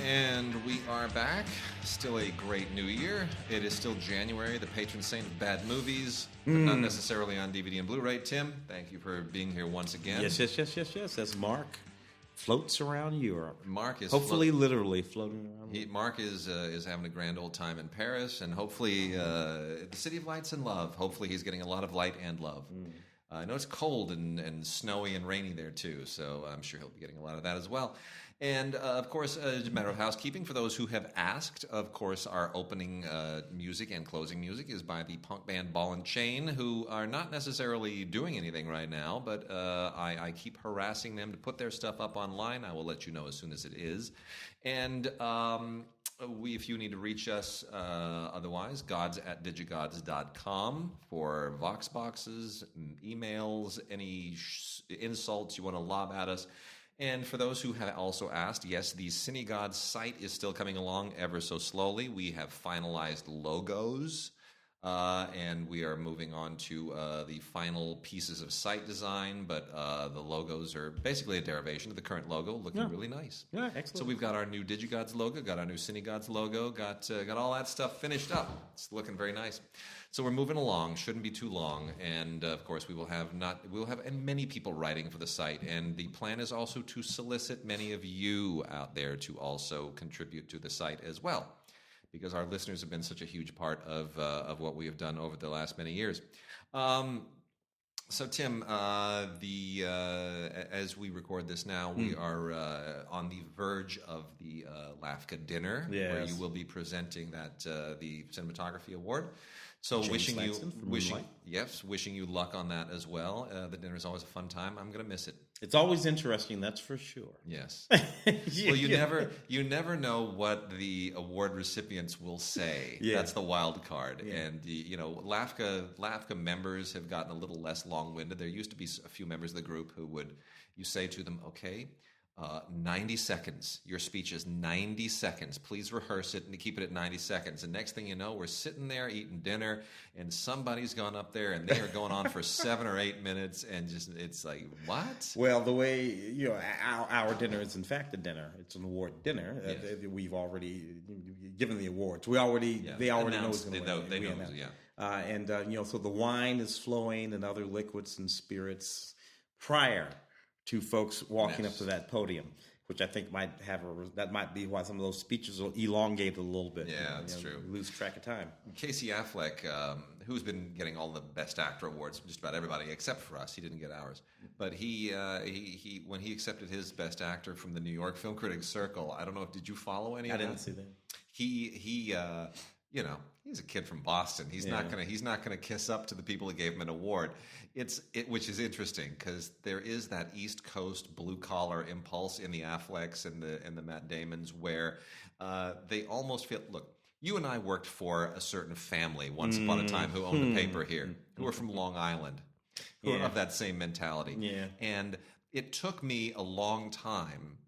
And we are back. Still a great new year. It is still January, the patron saint of bad movies, but not necessarily on DVD and Blu-ray. Tim, thank you for being here once again. Yes. As Mark floats around Europe. Mark is hopefully literally floating around. Mark is having a grand old time in Paris, and hopefully the city of lights and love. Hopefully he's getting a lot of light and love. I know it's cold and snowy and rainy there too, so I'm sure he'll be getting a lot of that as well. And, of course, as a matter of housekeeping, for those who have asked, of course, our opening music and closing music is by the punk band Ball and Chain, who are not necessarily doing anything right now, but I keep harassing them to put their stuff up online. I will let you know as soon as it is. And if you need to reach us otherwise, gods@digigods.com for vox boxes, emails, any insults you want to lob at us. And for those who have also asked, yes, the CineGods site is still coming along ever so slowly. We have finalized logos, and we are moving on to the final pieces of site design. But the logos are basically a derivation of the current logo, looking really nice. Yeah, excellent. So we've got our new DigiGods logo, got our new CineGods logo, got all that stuff finished up. It's looking very nice. So we're moving along. Shouldn't be too long, and of course we'll have many people writing for the site. And the plan is also to solicit many of you out there to also contribute to the site as well, because our listeners have been such a huge part of what we have done over the last many years. So Tim, as we record this now, we are on the verge of the LAFCA dinner, where you will be presenting the cinematography award. So wishing you luck on that as well. The dinner is always a fun time. I'm going to miss it. It's always interesting, that's for sure. Yes. Well, you never know what the award recipients will say. Yeah. That's the wild card. Yeah. And LAFCA members have gotten a little less long-winded. There used to be a few members of the group who you say to them, okay, 90 seconds. Your speech is 90 seconds. Please rehearse it and keep it at 90 seconds. And next thing you know, we're sitting there eating dinner, and somebody's gone up there, and they are going on for 7 or 8 minutes, and it's like, what? Well, the way our dinner is in fact a dinner. It's an award dinner. Yes. We've already given the awards. They already know who's going to win. They know. So the wine is flowing and other liquids and spirits prior to folks walking up to that podium, which I think might be why some of those speeches will elongate a little bit. Yeah, that's true. Lose track of time. Casey Affleck, who's been getting all the Best Actor awards, just about everybody except for us. He didn't get ours, but he when he accepted his Best Actor from the New York Film Critics Circle, I don't know, did you follow any of that? I didn't see that. He he's a kid from Boston. He's not gonna kiss up to the people who gave him an award. Which is interesting because there is that East Coast blue collar impulse in the Afflecks and the Matt Damons where they almost feel. Look, you and I worked for a certain family once upon a time who owned a paper here, who were from Long Island, who are of that same mentality. Yeah. And it took me a long time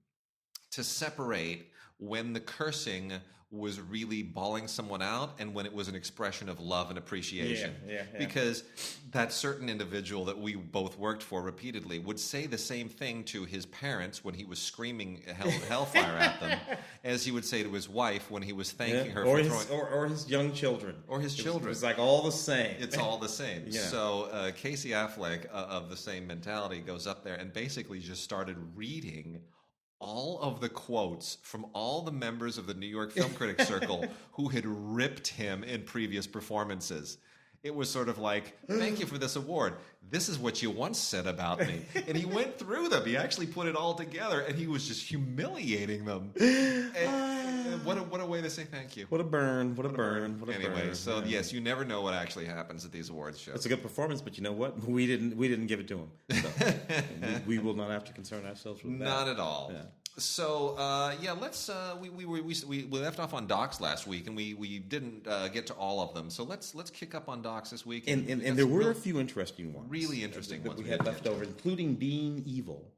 to separate when the cursing was really bawling someone out and when it was an expression of love and appreciation. Yeah. Because that certain individual that we both worked for repeatedly would say the same thing to his parents when he was screaming hellfire at them as he would say to his wife when he was thanking her for throwing... Or his young children. Or his children. It's like all the same. It's all the same. Yeah. So Casey Affleck of the same mentality goes up there and basically just started reading all of the quotes from all the members of the New York Film Critics Circle who had ripped him in previous performances. It was sort of like, thank you for this award. This is what you once said about me. And he went through them. He actually put it all together, and he was just humiliating them. And what a way to say thank you. What a burn. Anyway, so yes, you never know what actually happens at these awards shows. It's a good performance, but you know what? We didn't give it to him. So we will not have to concern ourselves with that. Not at all. Yeah. So let's we left off on docs last week, and we didn't get to all of them. So let's kick up on docs this week. And there were a few interesting ones, really interesting ones we had left over, including Being Evil,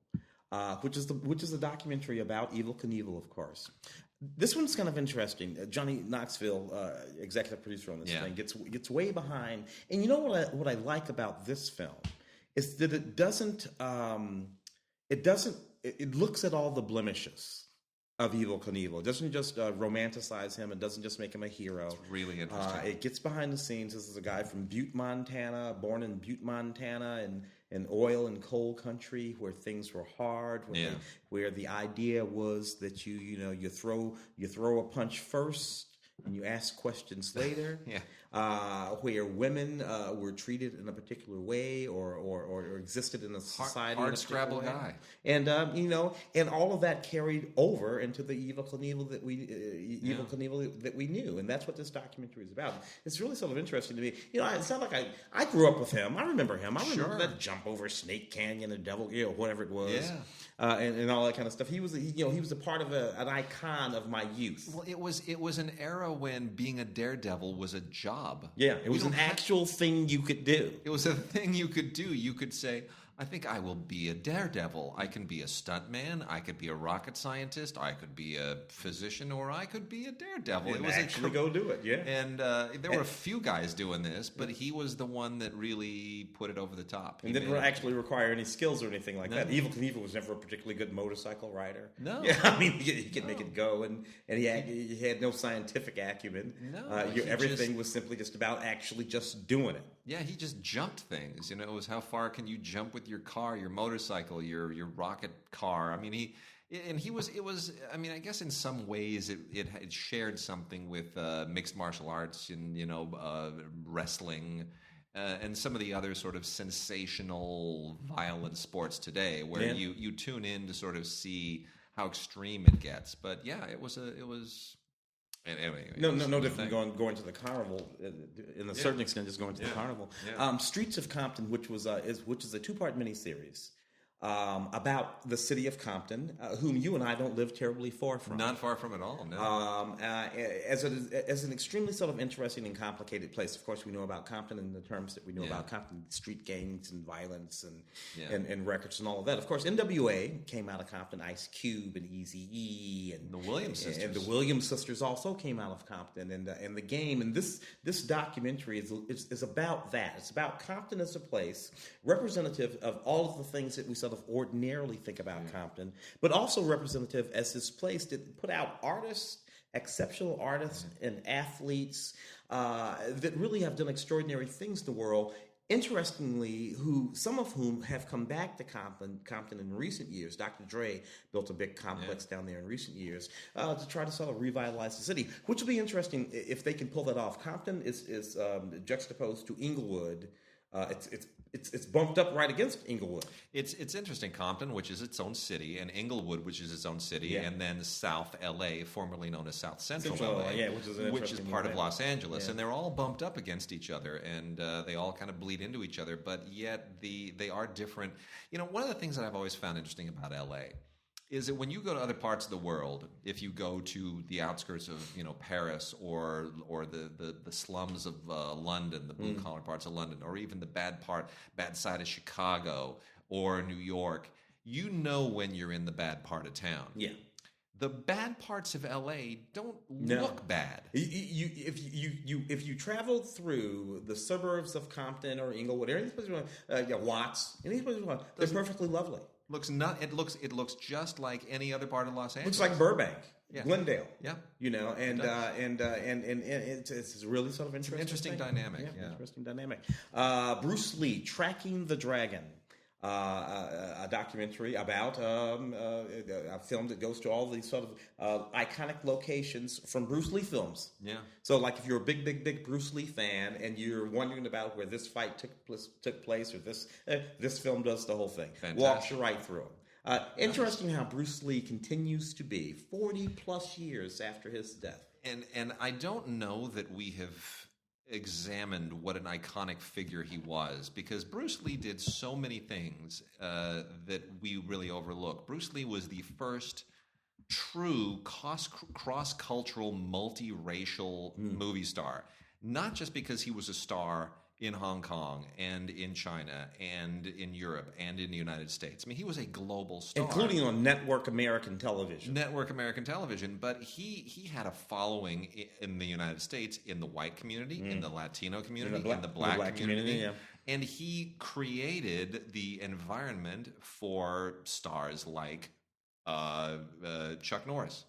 which is a documentary about Evel Knievel, of course. This one's kind of interesting. Johnny Knoxville, executive producer on this thing, gets way behind. And you know what I like about this film is that it looks at all the blemishes of Evel Knievel. It doesn't just romanticize him. It doesn't just make him a hero. It's really interesting. It gets behind the scenes. This is a guy from Butte, Montana, born in Butte, Montana, in oil and coal country where things were hard, where the idea was that you throw a punch first and you ask questions later. Where women were treated in a particular way or existed in a society. Hard scrabble guy. And and all of that carried over into the Evel Knievel that we knew, and that's what this documentary is about. It's really sort of interesting to me. It's not like I grew up with him. I remember him. I remember that jump over Snake Canyon and Devil, whatever it was. And all that kind of stuff. He was a part of an icon of my youth. Well, it was an era when being a daredevil was a job. Yeah, it was an actual thing you could do. It was a thing you could do. You could say, I think I will be a daredevil. I can be a stuntman. I could be a rocket scientist. I could be a physician, or I could be a daredevil. It was actually go do it, yeah. And there were a few guys doing this, but he was the one that really put it over the top. And didn't actually require any skills or anything like that. Evel Knievel was never a particularly good motorcycle rider. No. Yeah, I mean, he could make it go, and he had no scientific acumen. No. Everything was simply just about actually just doing it. Yeah, he just jumped things. It was how far can you jump with your car, your motorcycle, your rocket car. I mean, it was. I mean, I guess in some ways it shared something with mixed martial arts and wrestling and some of the other sort of sensational, violent sports today, where you tune in to sort of see how extreme it gets. But yeah, it was. Anyway, no different going to the carnival in a certain extent, just going to the carnival. Streets of Compton, which is a 2-part miniseries about the city of Compton, whom you and I don't live terribly far from. Not far from at all, no. As an extremely sort of interesting and complicated place. Of course, we know about Compton in the terms that we know about Compton, street gangs and violence and records and all of that. Of course, NWA came out of Compton, Ice-Cube and Eazy-E. And the Williams sisters. And the Williams sisters also came out of Compton. And the game. And this documentary is about that. It's about Compton as a place, representative of all of the things that we sort of ordinarily think about Compton, but also representative as this place that put out artists, exceptional artists and athletes that really have done extraordinary things in the world. Interestingly, some of whom have come back to Compton in recent years. Dr. Dre built a big complex down there in recent years to try to sort of revitalize the city, which will be interesting if they can pull that off. Compton is juxtaposed to Inglewood. It's bumped up right against Inglewood. It's interesting. Compton, which is its own city, and Inglewood, which is its own city, and then South LA, formerly known as South Central LA, which is part of Los Angeles, and they're all bumped up against each other, and they all kind of bleed into each other, but yet they are different. One of the things that I've always found interesting about LA is that when you go to other parts of the world, if you go to the outskirts of Paris or the slums of London, the blue collar parts of London, or even the bad side of Chicago or New York, when you're in the bad part of town. Yeah. The bad parts of LA don't look bad. If you travel through the suburbs of Compton or Inglewood, or any place you want, Watts, any place you want, they're perfectly lovely. It looks just like any other part of Los Angeles. Looks like Burbank, Glendale. Yeah, and it's really sort of interesting dynamic. Yeah, interesting dynamic. Bruce Lee, Tracking the Dragon. A documentary about a film that goes to all these sort of iconic locations from Bruce Lee films. Yeah. So, like, if you're a big Bruce Lee fan and you're wondering about where this fight took place, or this film does the whole thing, walks you right through it. Interesting how Bruce Lee continues to be 40 plus years after his death. And I don't know that we have examined what an iconic figure he was, because Bruce Lee did so many things that we really overlook. Bruce Lee was the first true cross-cultural, multiracial movie star, not just because he was a star in Hong Kong and in China and in Europe and in the United States. I mean, he was a global star. Including on Network American Television. But he had a following in the United States, in the white community, in the Latino community, in the black community. And he created the environment for stars like Chuck Norris,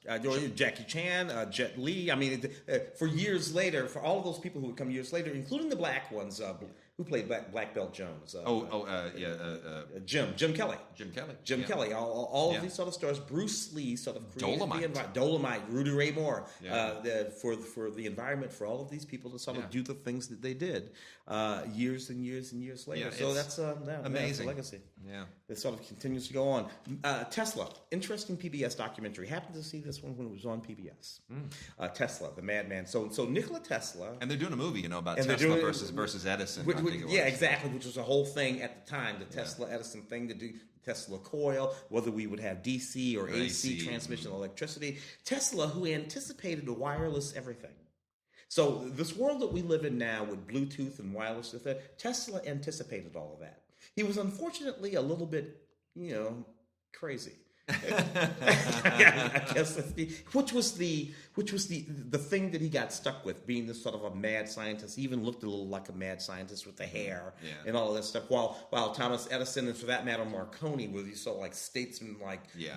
Jackie Chan, Jet Li. I mean, for years later, for all of those people who would come years later, including the black ones, who played Black Belt Jones? Jim Kelly. Jim Kelly. All of these sort of stars. Bruce Lee sort of created Dolomite, Rudy Ray Moore, for the environment for all of these people to sort of do the things that they did years and years and years later. So that's amazing. That's a legacy. Yeah, it sort of continues to go on. Tesla, interesting PBS documentary. Happened to see this one when it was on PBS. Tesla, the madman. So Nikola Tesla, and they're doing a movie, about Tesla versus Edison. Exactly, which was a whole thing at the time, the Tesla Edison thing to do. Tesla coil, whether we would have DC or AC transmission of electricity. Tesla, who anticipated wireless everything. So this world that we live in now with Bluetooth and wireless, Tesla anticipated all of that. He was unfortunately a little bit, crazy. I guess that's which was the thing that he got stuck with, being this sort of a mad scientist. He even looked a little like a mad scientist with the hair and all of that stuff. While Thomas Edison, and for that matter Marconi, was these sort of like statesman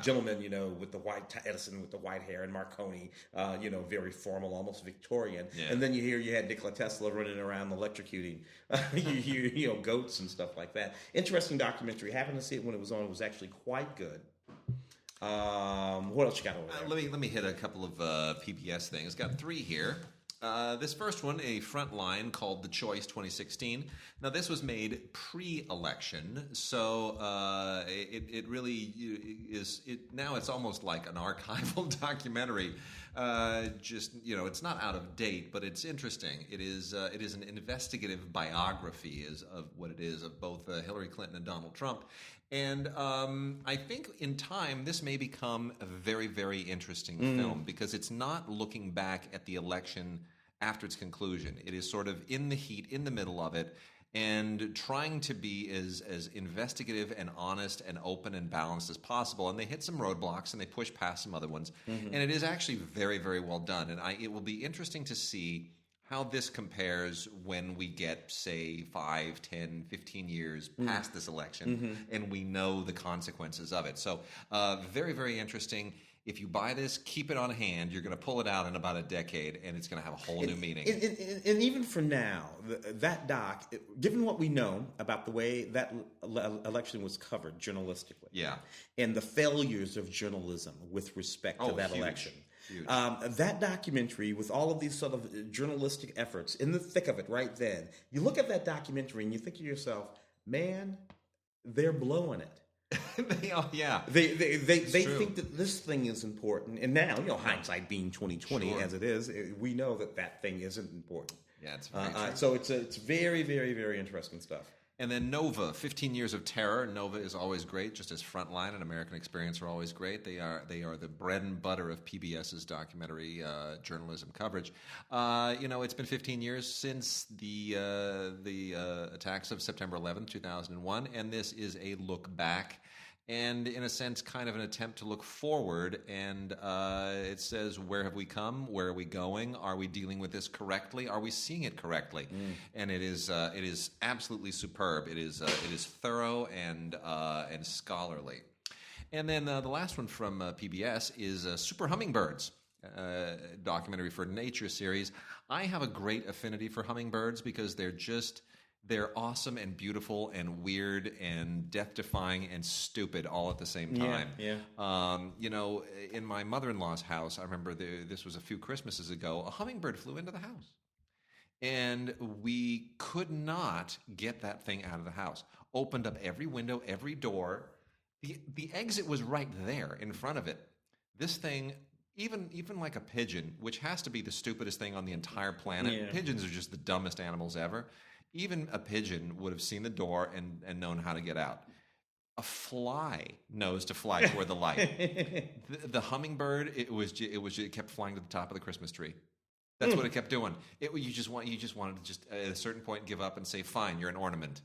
gentlemen, with the white Edison with the white hair, and Marconi, very formal, almost Victorian. Yeah. And then you had Nikola Tesla running around electrocuting goats and stuff like that. Interesting documentary. Happened to see it when it was on. It was actually quite good. What else you got over there? Let me hit a couple of PBS things. Got 3 here. This first one, a Frontline called The Choice 2016. Now, this was made pre-election, so it really is. Now it's almost like an archival documentary. It's not out of date, but it's interesting. It is an investigative biography of what it is of both Hillary Clinton and Donald Trump. And I think in time this may become a very, very interesting film, because it's not looking back at the election after its conclusion. It is sort of in the heat, in the middle of it, and trying to be as investigative and honest and open and balanced as possible. And they hit some roadblocks and they push past some other ones. And it is actually very, very well done. And it will be interesting to see how this compares when we get, say, 5, 10, 15 years past this election, and we know the consequences of it. So very, very interesting. If you buy this, keep it on hand. You're going to pull it out in about a decade, and it's going to have a whole new meaning. And even for now, that doc, given what we know about the way that election was covered journalistically, and the failures of journalism with respect to that election, that documentary, with all of these sort of journalistic efforts in the thick of it right then, you look at that documentary and you think to yourself, man, they're blowing it. They think that this thing is important, and now, hindsight being 2020 as it is, we know that thing isn't important. Yeah, it's very true. So it's very, very, very interesting stuff. And then Nova, 15 Years of Terror. Nova is always great, just as Frontline and American Experience are always great. They are the bread and butter of PBS's documentary journalism coverage. It's been 15 years since the attacks of September 11th, 2001, and this is a look back. And in a sense, kind of an attempt to look forward. And it says, where have we come? Where are we going? Are we dealing with this correctly? Are we seeing it correctly? And it is absolutely superb. It is thorough and scholarly. And then the last one from PBS is Super Hummingbirds, documentary for Nature series. I have a great affinity for hummingbirds because they're awesome and beautiful and weird and death-defying and stupid all at the same time. In my mother-in-law's house, I remember this was a few Christmases ago, a hummingbird flew into the house. And we could not get that thing out of the house. Opened up every window, every door. The exit was right there in front of it. This thing, even like a pigeon, which has to be the stupidest thing on the entire planet. Pigeons are just the dumbest animals ever. Even a pigeon would have seen the door and known how to get out. A fly knows to fly toward the light. The hummingbird, it kept flying to the top of the Christmas tree. That's what it kept doing. You just wanted to just at a certain point give up and say, "Fine, you're an ornament.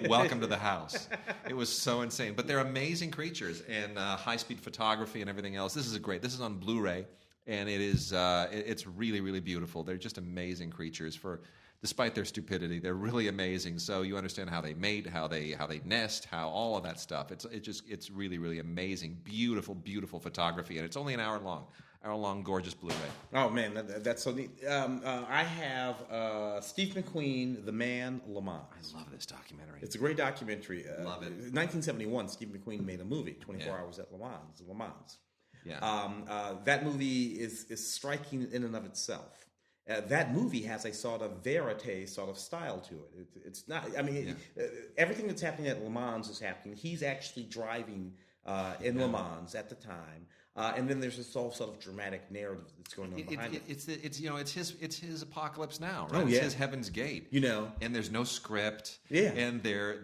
Welcome to the house." It was so insane, but they're amazing creatures, and high-speed photography and everything else. This is on Blu-ray. And it is it's really, really beautiful. They're just amazing creatures. Despite their stupidity, they're really amazing. So you understand how they mate, how they nest, how all of that stuff. It's really, really amazing. Beautiful, beautiful photography, and it's only an hour long, gorgeous Blu-ray. Oh man, that's so neat. I have Steve McQueen, The Man, Le Mans. I love this documentary. It's a great documentary. Love it. 1971, Steve McQueen made a movie, 24 Hours at Le Mans. Yeah. That movie is striking in and of itself. That movie has a sort of verite sort of style to it. It's not. I mean, everything that's happening at Le Mans is happening. He's actually driving in Le Mans at the time. And then there's this all sort of dramatic narrative that's going on behind it. It's his Apocalypse Now, right? Oh, It's his Heaven's Gate. And there's no script. Yeah. And they're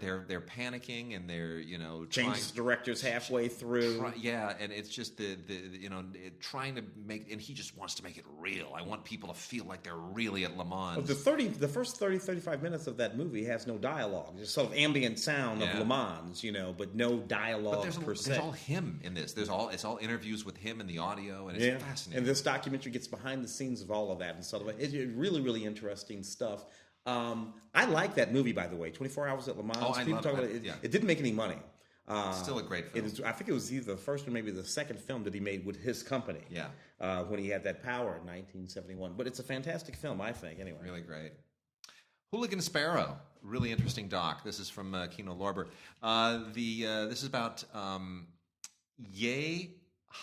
panicking, and they're changes directors halfway through. And it's just trying to make, and he just wants to make it real. I want people to feel like they're really at Le Mans. The first 35 minutes of that movie has no dialogue. Just sort of ambient sound of Le Mans, but no dialogue per se. There's all him in this. It's all interviews with him and the audio, and it's fascinating. And this documentary gets behind the scenes of all of that and sort of it's really, really interesting stuff. I like that movie, by the way, 24 Hours at Le Mans. Oh, I love it. It didn't make any money. Still a great film. I think it was either the first or maybe the second film that he made with his company. Yeah. When he had that power in 1971. But it's a fantastic film, I think, anyway. Really great. Hooligan Sparrow, really interesting doc. This is from Kino Lorber. This is about Ye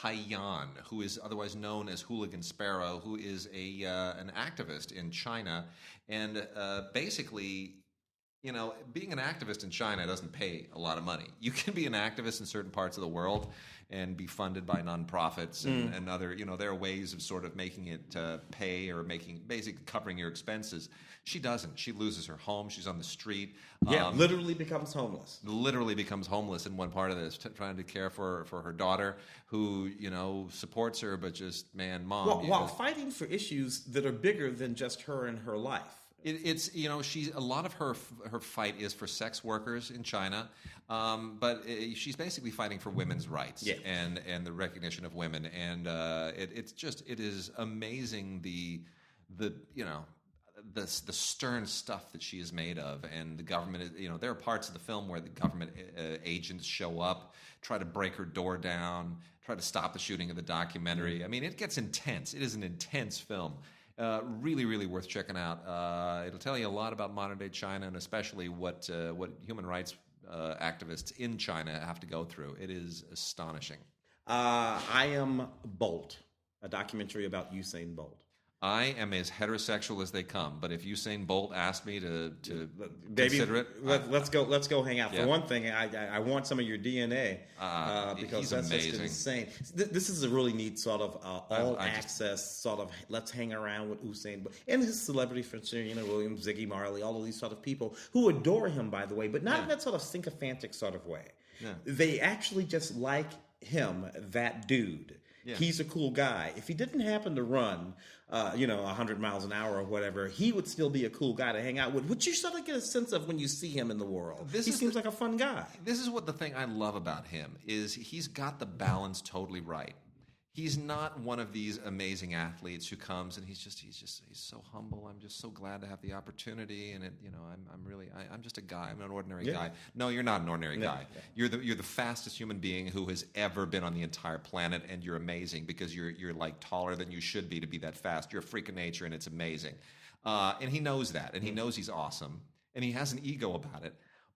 Haiyan, who is otherwise known as Hooligan Sparrow, who is an activist in China, and basically, being an activist in China doesn't pay a lot of money. You can be an activist in certain parts of the world and be funded by nonprofits and other, there are ways of sort of making it pay or basically covering your expenses. She doesn't. She loses her home. She's on the street. Literally becomes homeless. Literally becomes homeless in one part of this, trying to care for her daughter, who supports her, but just mom. While fighting for issues that are bigger than just her and her life. It's she's a lot of her fight is for sex workers in China, but she's basically fighting for women's rights and the recognition of women, and it is amazing the stern stuff that she is made of, and the government there are parts of the film where the government agents show up, try to break her door down, try to stop the shooting of the documentary. I mean, it gets intense. It is an intense film. Really, really worth checking out. It'll tell you a lot about modern-day China, and especially what human rights activists in China have to go through. It is astonishing. I Am Bolt, a documentary about Usain Bolt. I am as heterosexual as they come, but if Usain Bolt asked me to consider it, let's go hang out. For one thing, I want some of your DNA because that's amazing. Just insane. This is a really neat sort of all access sort of let's hang around with Usain Bolt and his celebrity friends, Williams, Ziggy Marley, all of these sort of people who adore him, by the way, but not in that sort of sycophantic sort of way. Yeah. They actually just like him, that dude. Yeah. He's a cool guy. If he didn't happen to run, 100 miles an hour or whatever, he would still be a cool guy to hang out with, which you sort of get a sense of when you see him in the world. He seems like a fun guy. This is what the thing I love about him is he's got the balance totally right. He's not one of these amazing athletes who comes and he's so humble. I'm just so glad to have the opportunity, and I'm just a guy. I'm an ordinary guy. No, you're not an ordinary guy. Yeah. You're the fastest human being who has ever been on the entire planet, and you're amazing because you're like taller than you should be to be that fast. You're a freak of nature, and it's amazing. And he knows that, and he knows he's awesome, and he has an ego about it.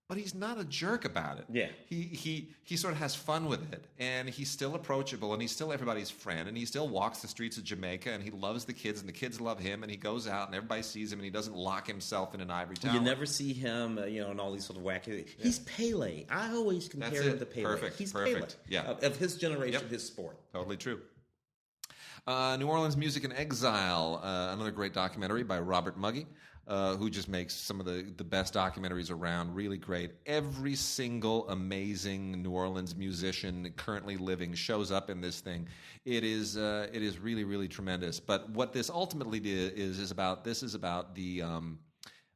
But he's not a jerk about it. Yeah. He sort of has fun with it, and he's still approachable, and he's still everybody's friend, and he still walks the streets of Jamaica, and he loves the kids, and the kids love him, and he goes out, and everybody sees him, and he doesn't lock himself in an ivory tower. You never see him, in all these sort of wacky... Yeah. He's Pele. I always compare him to Pele. Perfect. He's Perfect. Pele. Yeah. Of his generation, his sport. Totally true. New Orleans Music in Exile, another great documentary by Robert Muggy. Who just makes some of the best documentaries around, really great. Every single amazing New Orleans musician currently living shows up in this thing. It is really, really tremendous. But what this ultimately is about the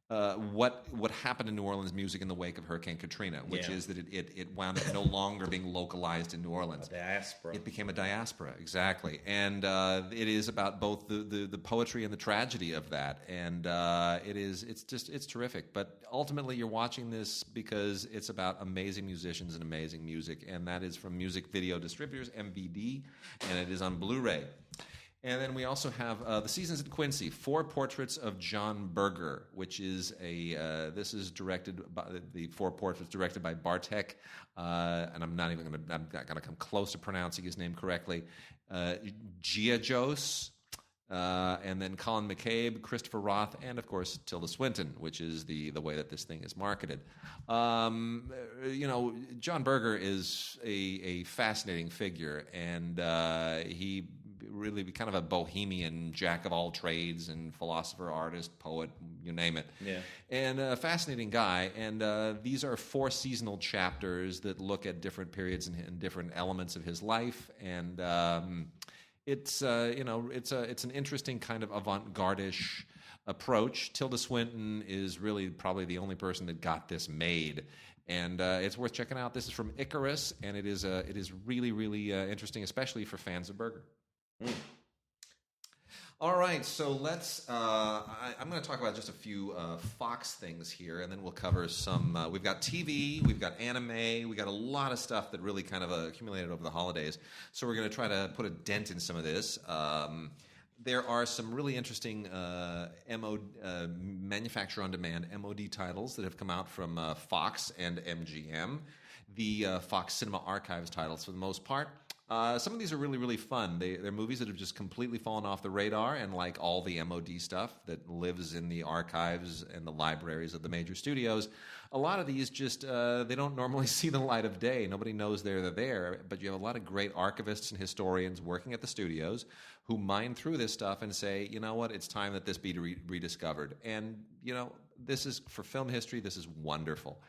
what happened in New Orleans music in the wake of Hurricane Katrina, which is that it wound up no longer being localized in New Orleans. A diaspora. It became a diaspora, exactly. And it is about both the poetry and the tragedy of that. And it's terrific. But ultimately, you're watching this because it's about amazing musicians and amazing music. And that is from music video distributors, MVD, and it is on Blu-ray. And then we also have The Seasons at Quincy, 4 Portraits of John Berger, which is this is directed by the 4 portraits directed by Bartek, and I'm not going to come close to pronouncing his name correctly, Giajos, and then Colin McCabe, Christopher Roth, and of course Tilda Swinton, which is the way that this thing is marketed. John Berger is a fascinating figure, and he really kind of a bohemian jack of all trades and philosopher, artist, poet, you name it. Yeah. And a fascinating guy. And these are 4 seasonal chapters that look at different periods and different elements of his life. And it's an interesting kind of avant-garde-ish approach. Tilda Swinton is really probably the only person that got this made. And it's worth checking out. This is from Icarus, and it is really, really interesting, especially for fans of Berger. All right, so let's. I'm going to talk about just a few Fox things here, and then we'll cover some. We've got TV, we've got anime, we got a lot of stuff that really kind of accumulated over the holidays. So we're going to try to put a dent in some of this. There are some really interesting manufacturer-on-demand MOD titles that have come out from Fox and MGM. The Fox Cinema Archives titles, for the most part. Some of these are really, really fun. They're movies that have just completely fallen off the radar, and like all the MOD stuff that lives in the archives and the libraries of the major studios, a lot of these just, they don't normally see the light of day. Nobody knows they're there, but you have a lot of great archivists and historians working at the studios who mine through this stuff and say, you know what, it's time that this be rediscovered. And, this is, for film history, this is wonderful.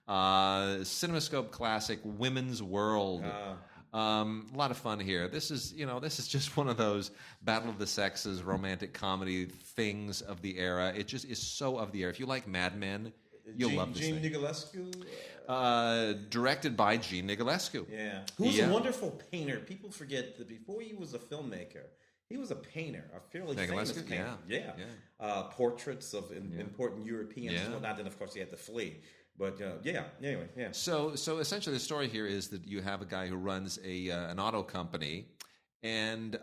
CinemaScope classic, Women's World. A lot of fun here. This is just one of those Battle of the Sexes romantic comedy things of the era. It just is so of the era. If you like Mad Men, you'll love this thing. Nicolescu? Directed by Gene Nicolescu. Yeah. Who was a wonderful painter. People forget that before he was a filmmaker, he was a painter, a fairly famous painter. Yeah. Portraits of important Europeans and whatnot. Then, of course, he had to flee. But anyway, yeah. So essentially, the story here is that you have a guy who runs an auto company and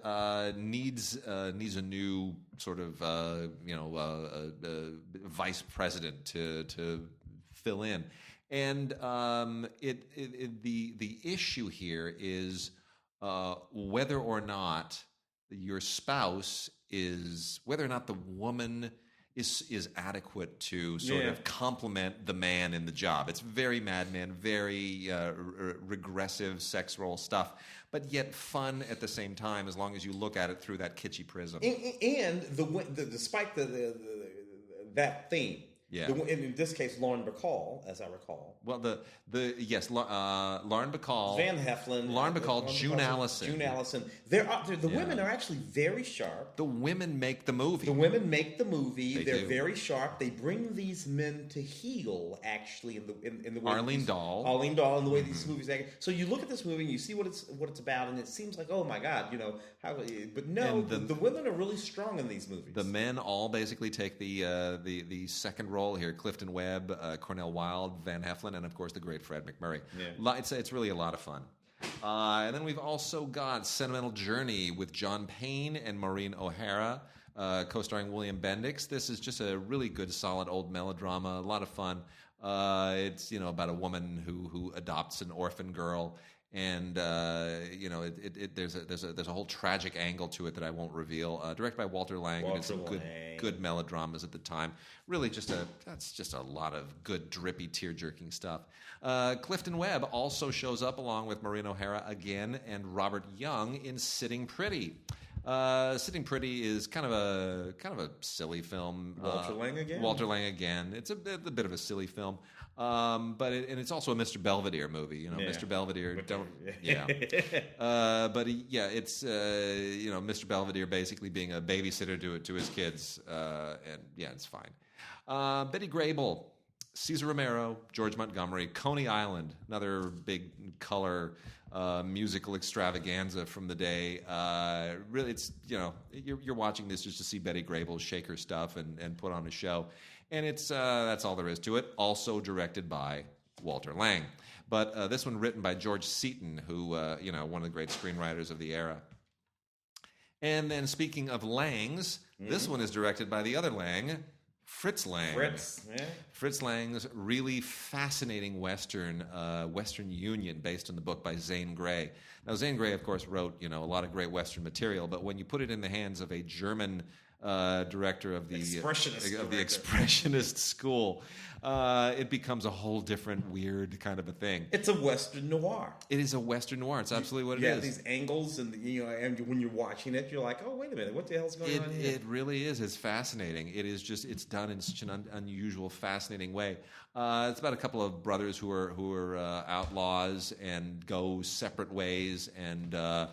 needs a new sort of vice president to fill in, and the issue here is whether or not your spouse whether or not the woman is adequate to sort of complement the man in the job. It's very Mad Men, very regressive sex role stuff, but yet fun at the same time as long as you look at it through that kitschy prism. And despite that theme, in this case, Lauren Bacall, as I recall. Well, Lauren Bacall, Van Heflin, Lauren Bacall, June Allison. The women are actually very sharp. The women make the movie. They're very sharp. They bring these men to heel, actually, in the way Arlene Dahl, and the way these movies act. So you look at this movie and you see what it's about, and it seems like, oh my God, how. But no, the women are really strong in these movies. The men all basically take the second role here: Clifton Webb, Cornel Wilde, Van Heflin, and of course the great Fred McMurray. Yeah. It's really a lot of fun. And then we've also got Sentimental Journey with John Payne and Maureen O'Hara, co-starring William Bendix. This is just a really good, solid old melodrama. A lot of fun. It's about a woman who adopts an orphan girl. And there's a whole tragic angle to it that I won't reveal. Directed by Walter Lang, and some good melodramas at the time. Really, that's just a lot of good, drippy, tear-jerking stuff. Clifton Webb also shows up along with Maureen O'Hara again and Robert Young in Sitting Pretty. Sitting Pretty is kind of a silly film. Walter Lang again. It's a bit of a silly film, but it's also a Mr. Belvedere movie. Mr. Belvedere. It's Mr. Belvedere basically being a babysitter to his kids, and it's fine. Betty Grable, Cesar Romero, George Montgomery, Coney Island, another big color musical extravaganza from the day. Really, it's you're watching this just to see Betty Grable shake her stuff and put on a show, and it's that's all there is to it. Also directed by Walter Lang, but this one written by George Seaton, who one of the great screenwriters of the era. And then speaking of Langs, this one is directed by the other Lang, Fritz Lang. Fritz Lang's really fascinating Western Union, based on the book by Zane Grey. Now, Zane Grey, of course, wrote a lot of great Western material, but when you put it in the hands of a German director of the Expressionist school, it becomes a whole different weird kind of a thing. It's a Western noir. It is a Western noir. It's absolutely what it is. Yeah, these angles, and and when you're watching it, you're like, oh, wait a minute, what the hell's going on here? It really is. It's fascinating. It is just, it's done in such an unusual, fascinating way. It's about a couple of brothers who are outlaws and go separate ways, and the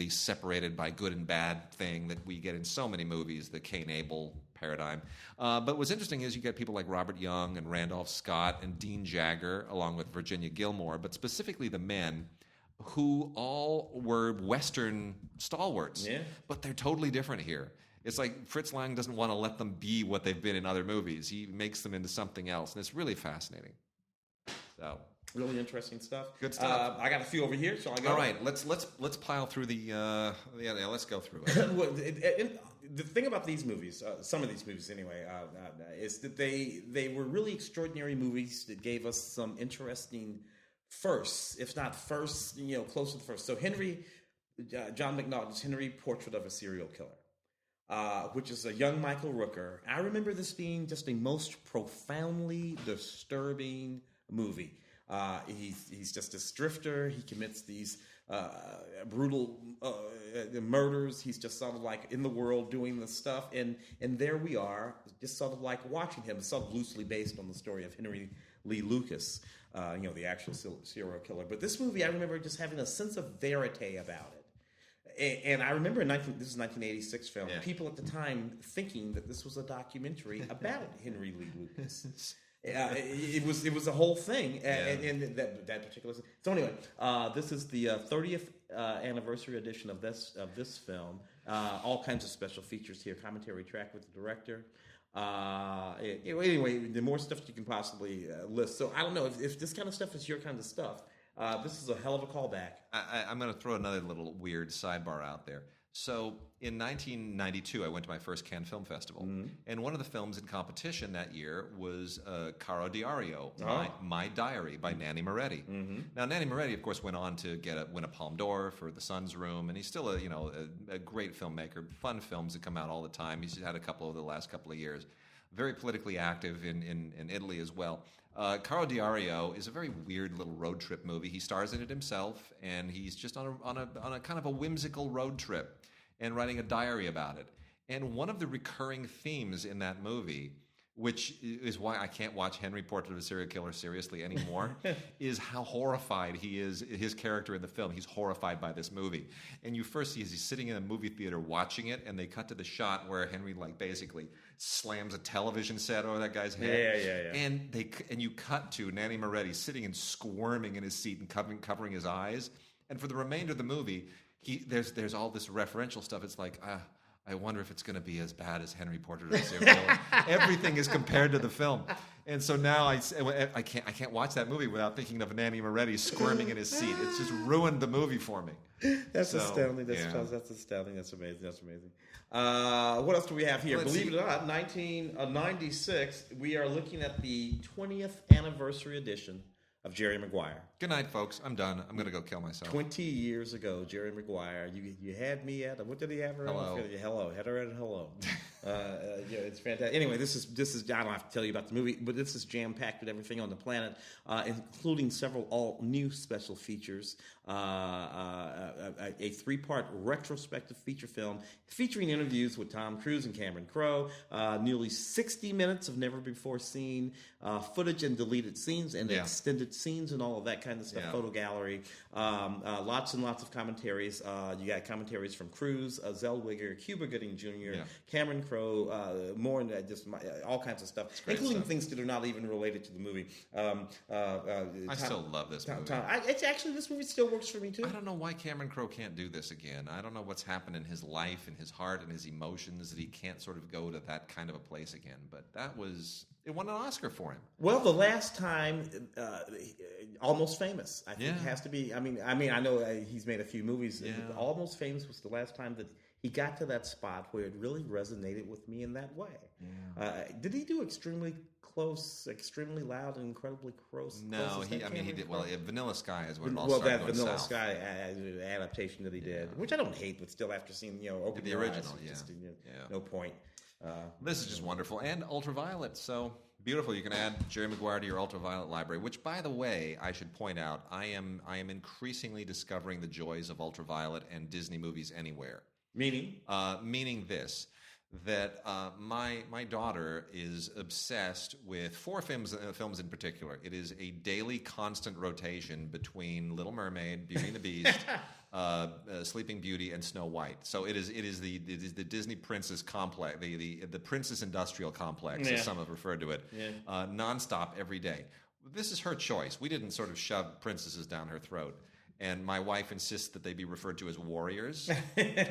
separated by good and bad thing that we get in so many movies, the Cain Abel paradigm. But what's interesting is you get people like Robert Young and Randolph Scott and Dean Jagger, along with Virginia Gilmore, but specifically the men, who all were Western stalwarts. Yeah. But they're totally different here. It's like Fritz Lang doesn't want to let them be what they've been in other movies. He makes them into something else, and it's really fascinating. So... really interesting stuff. Good stuff. I got a few over here. Shall I go? All right, let's pile through the. Let's go through it. Well, the thing about these movies, some of these movies anyway, is that they were really extraordinary movies that gave us some interesting firsts, if not first, close to the first. So John McNaughton's Henry, Portrait of a Serial Killer, which is a young Michael Rooker. I remember this being just the most profoundly disturbing movie. He's just this drifter. He commits these brutal murders. He's just sort of like in the world doing this stuff, and there we are, just sort of like watching him. It's sort of loosely based on the story of Henry Lee Lucas, the actual serial killer. But this movie, I remember just having a sense of verite about it. And I remember this is a 1986 film. Yeah. People at the time thinking that this was a documentary about Henry Lee Lucas. It was a whole thing, and that particular. So anyway, this is the 30th anniversary edition of this film. All kinds of special features here. Commentary track with the director. Anyway, the more stuff you can possibly list. So I don't know if this kind of stuff is your kind of stuff. This is a hell of a callback. I'm going to throw another little weird sidebar out there. So in 1992, I went to my first Cannes Film Festival, and one of the films in competition that year was Caro Diario, My Diary by Nanni Moretti. Mm-hmm. Now, Nanni Moretti, of course, went on to win a Palme d'Or for The Sun's Room, and he's still a great filmmaker. Fun films that come out all the time. He's had a couple over the last couple of years. Very politically active in Italy as well. Caro Diario is a very weird little road trip movie. He stars in it himself, and he's just on a kind of a whimsical road trip and writing a diary about it. And one of the recurring themes in that movie, which is why I can't watch Henry, Portrait of a Serial Killer seriously anymore, is how horrified he is, his character in the film. He's horrified by this movie. And you first see he's sitting in a movie theater watching it, and they cut to the shot where Henry basically slams a television set over that guy's head. Yeah. And you cut to Nanni Moretti sitting and squirming in his seat and covering his eyes. And for the remainder of the movie, there's all this referential stuff. It's like, I wonder if it's going to be as bad as Henry, Portrait of a Serial Killer. Everything is compared to the film, and so now I can't watch that movie without thinking of Nanni Moretti squirming in his seat. It's just ruined the movie for me. That's astounding. That's astounding. That's amazing. What else do we have here? Believe it or not, 1996. We are looking at the 20th anniversary edition of Jerry Maguire. Good night, folks. I'm done. I'm going to go kill myself. 20 years ago, Jerry Maguire. You had me at, what did he have? Hello. Hello. Had her at hello. It's fantastic. Anyway, this is I don't have to tell you about the movie, but this is jam packed with everything on the planet, including several all new special features. A 3-part retrospective feature film featuring interviews with Tom Cruise and Cameron Crowe, nearly 60 minutes of never before seen footage and deleted scenes and extended scenes and all of that kind of stuff. Photo gallery, lots and lots of commentaries. You got commentaries from Cruise, Zellweger, Cuba Gooding Jr., Cameron Crowe, more than that, just all kinds of stuff, including things that are not even related to the movie. I still love this movie. This movie still works for me too. I don't know why Cameron Crowe can't do this again. I don't know what's happened in his life and his heart and his emotions that he can't sort of go to that kind of a place again. But it won an Oscar for him. Well, the last time, Almost Famous, I think has to be. I mean, I know he's made a few movies. But Almost Famous was the last time that he got to that spot where it really resonated with me in that way. Yeah. Did he do Extremely Close, Extremely Loud, and Incredibly Close? No, he did. Well, Vanilla Sky is what it all started going south. Well, that Vanilla Sky adaptation that he did, which I don't hate, but still after seeing Open the original, no point. This is just wonderful, and Ultraviolet. So beautiful. You can add Jerry Maguire to your Ultraviolet library. Which, by the way, I should point out, I am increasingly discovering the joys of Ultraviolet and Disney movies anywhere. Meaning? Meaning this, that my daughter is obsessed with 4 films in particular. It is a daily constant rotation between Little Mermaid, Beauty and the Beast, Sleeping Beauty, and Snow White. So it is the Disney Princess complex, the Princess Industrial Complex, as some have referred to it, nonstop every day. This is her choice. We didn't sort of shove princesses down her throat. And my wife insists that they be referred to as warriors,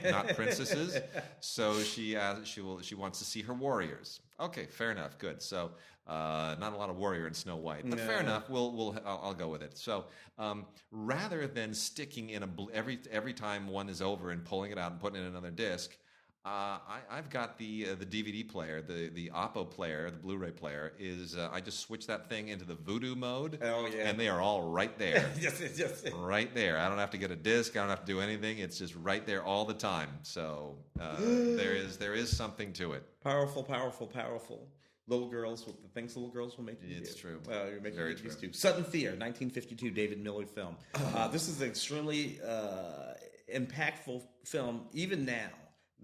not princesses. So she wants to see her warriors. Okay, fair enough, good. So not a lot of warrior in Snow White, but fair enough. I'll go with it. So rather than sticking in every time one is over and pulling it out and putting it in another disc, I've got the DVD player, the Oppo player, the Blu-ray player. I just switch that thing into the Voodoo mode, and they are all right there. yes. Right there. I don't have to get a disc. I don't have to do anything. It's just right there all the time. So there is something to it. Powerful. Little girls, the things little girls will make you do. It's true. Very true. Sudden Fear, 1952, David Miller film. This is an extremely impactful film. Even now,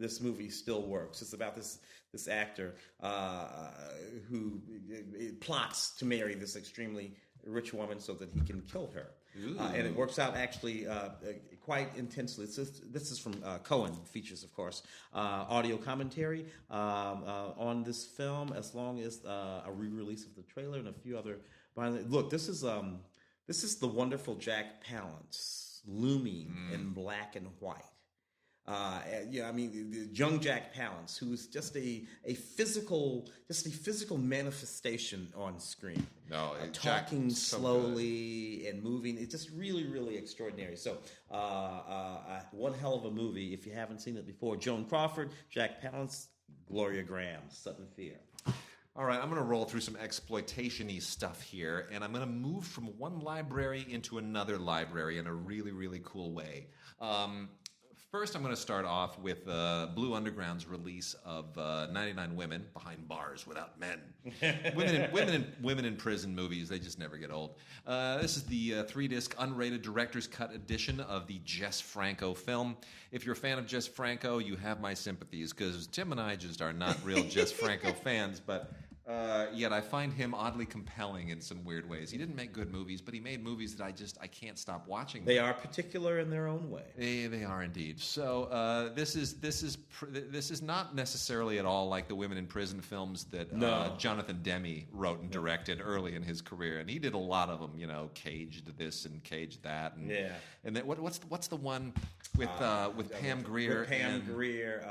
this movie still works. It's about this actor who plots to marry this extremely rich woman so that he can kill her. And it works out actually quite intensely. This is from Cohen Features, of course. Audio commentary on this film, as long as a re-release of the trailer and a few other. Look, this is the wonderful Jack Palance looming in black and white. The young Jack Palance, who is just a physical manifestation on screen. Talking slowly and moving. It's just really, really extraordinary. So, one hell of a movie. If you haven't seen it before, Joan Crawford, Jack Palance, Gloria Graham, Sudden Fear. All right, I'm going to roll through some exploitation-y stuff here, and I'm going to move from one library into another library in a really, really cool way. First, I'm going to start off with Blue Underground's release of 99 Women Behind Bars Without Men. Women in prison movies, they just never get old. This is the 3-disc unrated director's cut edition of the Jess Franco film. If you're a fan of Jess Franco, you have my sympathies, because Tim and I just are not real Jess Franco fans, but yet I find him oddly compelling in some weird ways. He didn't make good movies, but he made movies that I can't stop watching. They are particular in their own way. They are indeed. So this is not necessarily at all like the women in prison films that Jonathan Demme wrote and directed early in his career, and he did a lot of them. Caged this and Caged that, and And then what's the one with Pam Grier? With Pam Grier.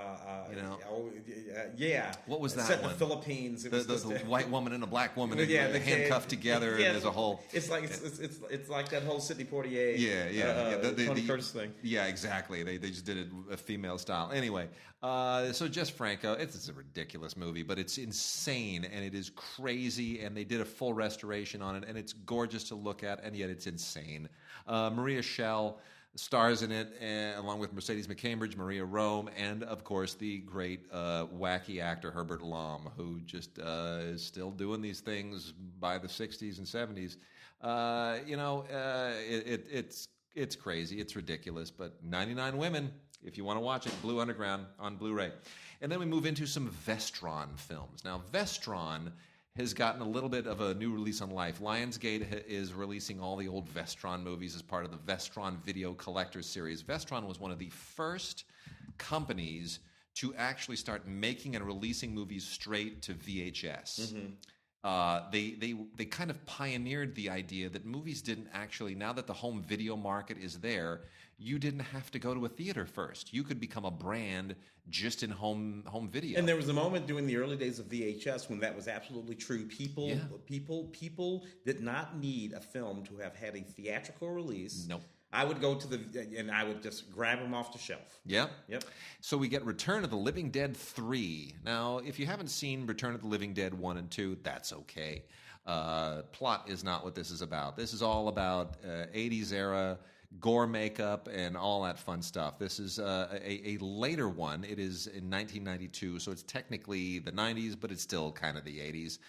What was that set one? In the Philippines. It was the white woman and a black woman handcuffed together, and there's a whole. It's like that whole Sidney Poitier. The Curtis thing. Yeah, exactly. They just did it a female style. Anyway, so Jess Franco, it's a ridiculous movie, but it's insane and it is crazy, and they did a full restoration on it, and it's gorgeous to look at, and yet it's insane. Maria Schell stars in it, along with Mercedes McCambridge, Maria Rome, and, of course, the great wacky actor Herbert Lom, who just is still doing these things by the 60s and 70s. It's crazy. It's ridiculous. But 99 Women, if you want to watch it, Blue Underground on Blu-ray. And then we move into some Vestron films. Now, Vestron has gotten a little bit of a new release on life. Lionsgate is releasing all the old Vestron movies as part of the Vestron Video Collectors Series. Vestron was one of the first companies to actually start making and releasing movies straight to VHS. They kind of pioneered the idea that movies didn't actually, now that the home video market is there, you didn't have to go to a theater first. You could become a brand just in home video. And there was a moment during the early days of VHS when that was absolutely true. People did not need a film to have had a theatrical release. Nope. I would go to and I would just grab them off the shelf. Yeah. Yep. So we get Return of the Living Dead 3. Now, if you haven't seen Return of the Living Dead 1 and 2, that's okay. Plot is not what this is about. This is all about 80s era gore makeup and all that fun stuff. This is a later one. It is in 1992, so it's technically the 90s, but it's still kind of the 80s.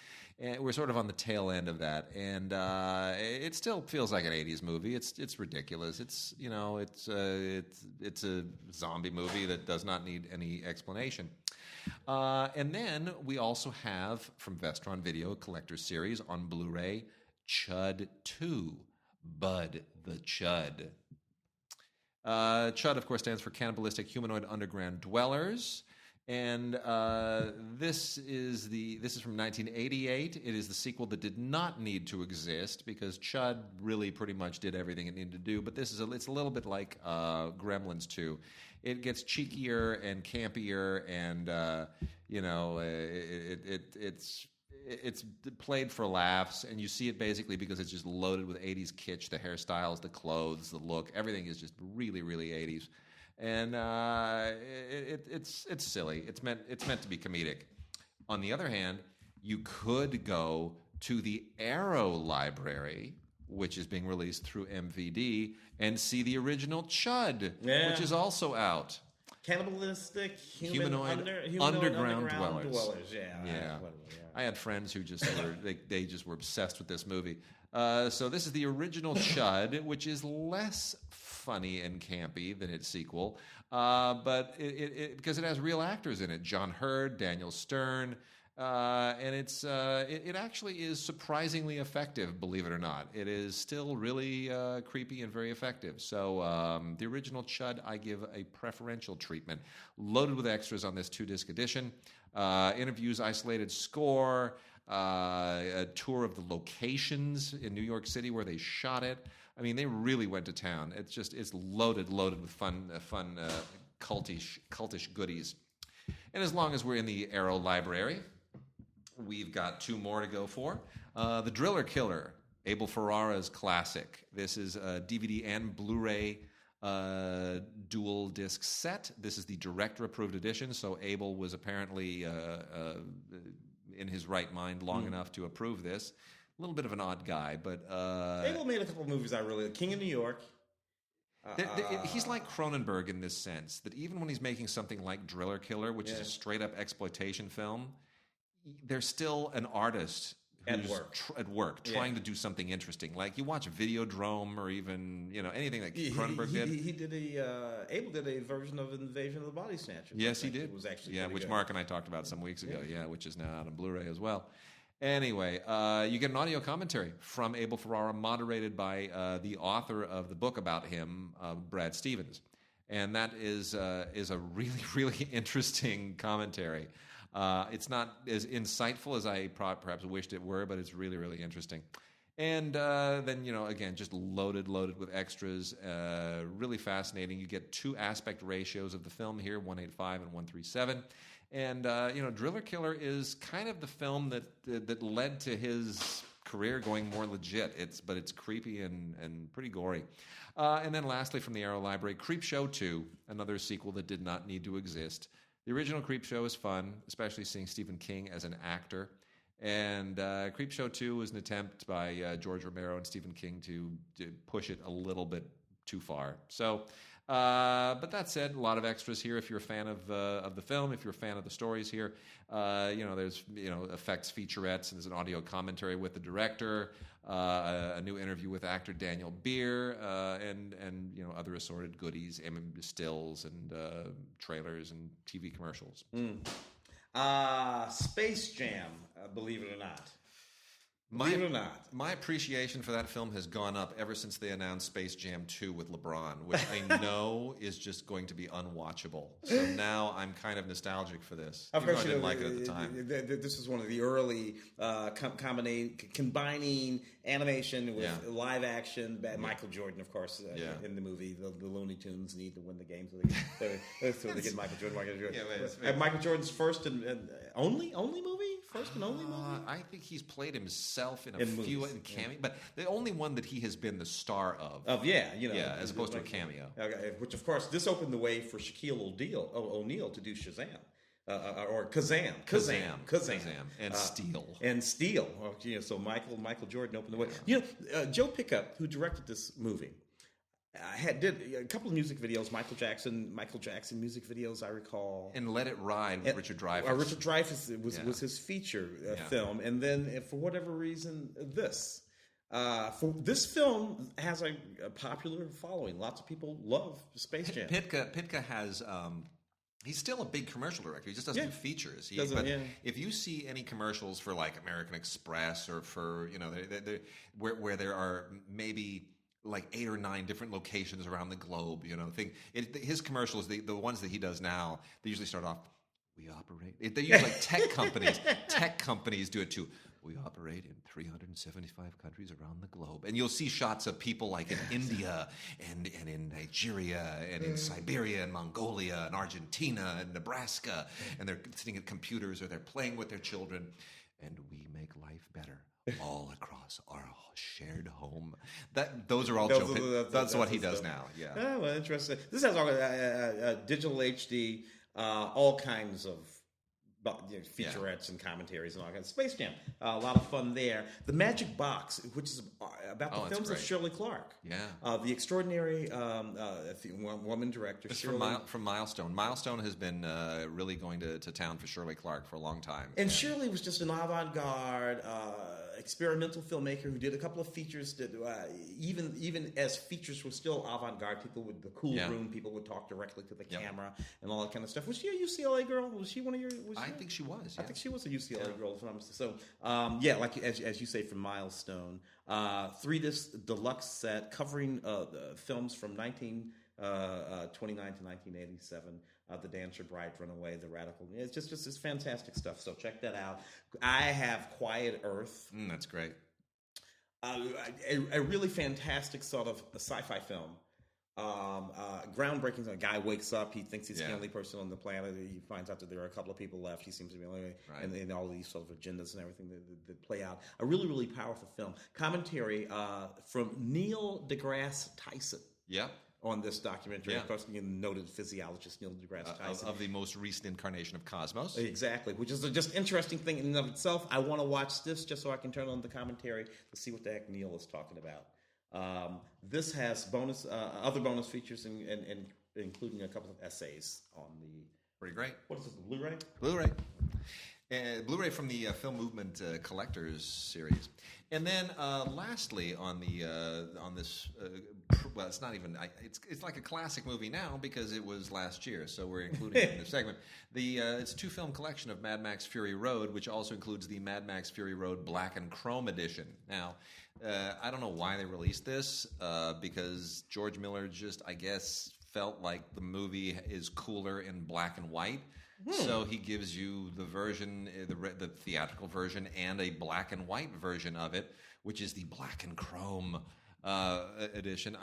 And we're sort of on the tail end of that, and it still feels like an 80s movie. It's ridiculous. It's a zombie movie that does not need any explanation. And then we also have, from Vestron Video Collector's Series on Blu-ray, CHUD 2, Bud the CHUD. CHUD, of course, stands for Cannibalistic Humanoid Underground Dwellers. And this is from 1988. It is the sequel that did not need to exist because CHUD really pretty much did everything it needed to do. But it's a little bit like Gremlins 2. It gets cheekier and campier, and it's played for laughs, and you see it basically because it's just loaded with 80s kitsch. The hairstyles, the clothes, the look, everything is just really, really 80s. And it's silly. It's meant to be comedic. On the other hand, you could go to the Arrow library, which is being released through MVD, and see the original CHUD, which is also out. Cannibalistic humanoid underground dwellers. Yeah. I had friends who just they just were obsessed with this movie. So this is the original CHUD, which is less funny and campy than its sequel, but it because it has real actors in it: John Hurd, Daniel Stern, and it actually is surprisingly effective. Believe it or not, it is still really creepy and very effective. So the original CHUD, I give a preferential treatment. Loaded with extras on this 2-disc edition, interviews, isolated score. A tour of the locations in New York City where they shot it. I mean, they really went to town. It's loaded with fun, cultish goodies. And as long as we're in the Arrow library, we've got 2 more to go for. The Driller Killer, Abel Ferrara's classic. This is a DVD and Blu-ray dual disc set. This is the director-approved edition, so Abel was apparently in his right mind long enough to approve this. A little bit of an odd guy, but Abel made a couple of movies I really King of New York. He's like Cronenberg in this sense that even when he's making something like Driller Killer, which is a straight-up exploitation film, there's still an artist at work trying to do something interesting. Like you watch Videodrome or even anything that Cronenberg did. He did Abel did a version of Invasion of the Body Snatchers. Yes, he did. It was actually which good. Mark and I talked about some weeks ago. Yeah, which is now out on Blu-ray as well. Anyway, you get an audio commentary from Abel Ferrara, moderated by the author of the book about him, Brad Stevens, and that is a really, really interesting commentary. It's not as insightful as I perhaps wished it were, but it's really, really interesting. And then, again, just loaded with extras. Really fascinating. You get 2 aspect ratios of the film here, 185 and 137. And, Driller Killer is kind of the film that led to his career going more legit. But it's creepy and pretty gory. And then lastly, from the Arrow Library, Creepshow 2, another sequel that did not need to exist. The original Creepshow is fun, especially seeing Stephen King as an actor. And Creepshow 2 was an attempt by George Romero and Stephen King to push it a little bit too far. So, but that said, a lot of extras here. If you're a fan of the film, if you're a fan of the stories here, there's effects featurettes, and there's an audio commentary with the director, a new interview with actor Daniel Beer, and other assorted goodies, stills and trailers and TV commercials. Space Jam, believe it or not. Believe it or not. My appreciation for that film has gone up ever since they announced Space Jam 2 with LeBron, which I know is just going to be unwatchable. So now I'm kind of nostalgic for this. Of course, I didn't like it at the time. This is one of the early combining animation with live action. Michael Jordan, of course, in the movie. The Looney Tunes need to win the game, so they get Michael Jordan. Michael Jordan's first and only movie? First and only movie? I think he's played himself in a few cameos, but the only one that he has been the star of. As opposed to a cameo. Which, of course, this opened the way for Shaquille O'Neal to do Shazam. Or Kazam. And Steel. So Michael Jordan opened the way. Joe Pickup, who directed this movie, did a couple of music videos, Michael Jackson music videos, I recall. And Let It Ride with Richard Dreyfuss. Richard Dreyfuss was his feature film. And then, for whatever reason, this. This film has a popular following. Lots of people love Space Jam. Pitka has... he's still a big commercial director. He just doesn't do features. If you see any commercials for like American Express or for where there are maybe like 8 or 9 different locations around the globe, his commercials, the ones that he does now, they usually start off, "We operate." They use like tech companies. Tech companies do it too. "We operate in 375 countries around the globe." And you'll see shots of people like in India and in Nigeria and in Siberia and Mongolia and Argentina and Nebraska. And they're sitting at computers or they're playing with their children. And we make life better all across our shared home. Those are all that's what he does now. Yeah. Oh, well, interesting. This has all digital HD, all kinds of featurettes and commentaries and all kinds. Space Jam, a lot of fun there. The Magic Box, which is about the films of Shirley Clarke. The extraordinary woman director. It's from Milestone. Milestone has been really going to town for Shirley Clarke for a long time. And Shirley was just an avant-garde, experimental filmmaker who did a couple of features that even as features were still avant-garde. People with the cool room, people would talk directly to the camera and all that kind of stuff. Was she a UCLA girl? Was she one of your... I think she was. Yeah. I think she was a UCLA girl. So, like as you say, from Milestone, 3-disc deluxe set covering the films from 1929 to 1987. The Dancer, Bride, Runaway, The Radical. It's just fantastic stuff. So check that out. I have Quiet Earth. That's great. A really fantastic sort of a sci-fi film. Groundbreaking. A guy wakes up. He thinks he's the only person on the planet. He finds out that there are a couple of people left. He seems to be the only, and all these sort of agendas and everything that play out. A really, really powerful film. Commentary from Neil deGrasse Tyson. Yeah. On this documentary, of course, noted physiologist Neil deGrasse Tyson. Of the most recent incarnation of Cosmos. Exactly, which is a just interesting thing in and of itself. I want to watch this just so I can turn on the commentary to see what the heck Neil is talking about. This has other bonus features, and including a couple of essays on the... Pretty great. What is this, the Blu-ray? Blu-ray. Blu-ray from the Film Movement Collectors series. And then lastly on this, well, it's not even, it's like a classic movie now because it was last year, so we're including it in the segment. It's a 2-film collection of Mad Max Fury Road, which also includes the Mad Max Fury Road Black and Chrome edition. Now, I don't know why they released this, because George Miller just, I guess, felt like the movie is cooler in black and white. So he gives you the version, the theatrical version, and a black and white version of it, which is the black and chrome edition.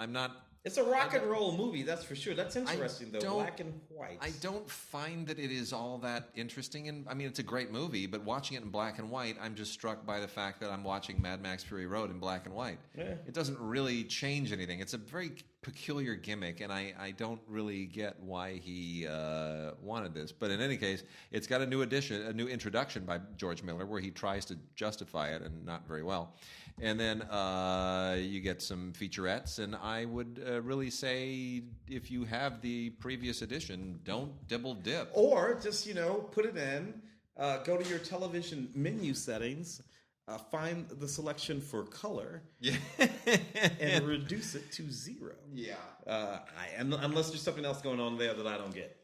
It's a rock and roll movie, that's for sure. That's interesting, though. Black and white. I don't find that it is all that interesting. And I mean, it's a great movie, but watching it in black and white, I'm just struck by the fact that I'm watching Mad Max Fury Road in black and white. Yeah. It doesn't really change anything. It's a very peculiar gimmick, and I don't really get why he wanted this. But in any case, it's got a new introduction by George Miller, where he tries to justify it, and not very well. And then you get some featurettes, and I would really say, if you have the previous edition, don't dibble dip. Or just, put it in, go to your television menu settings, find the selection for color, and reduce it to 0. Yeah. Unless there's something else going on there that I don't get.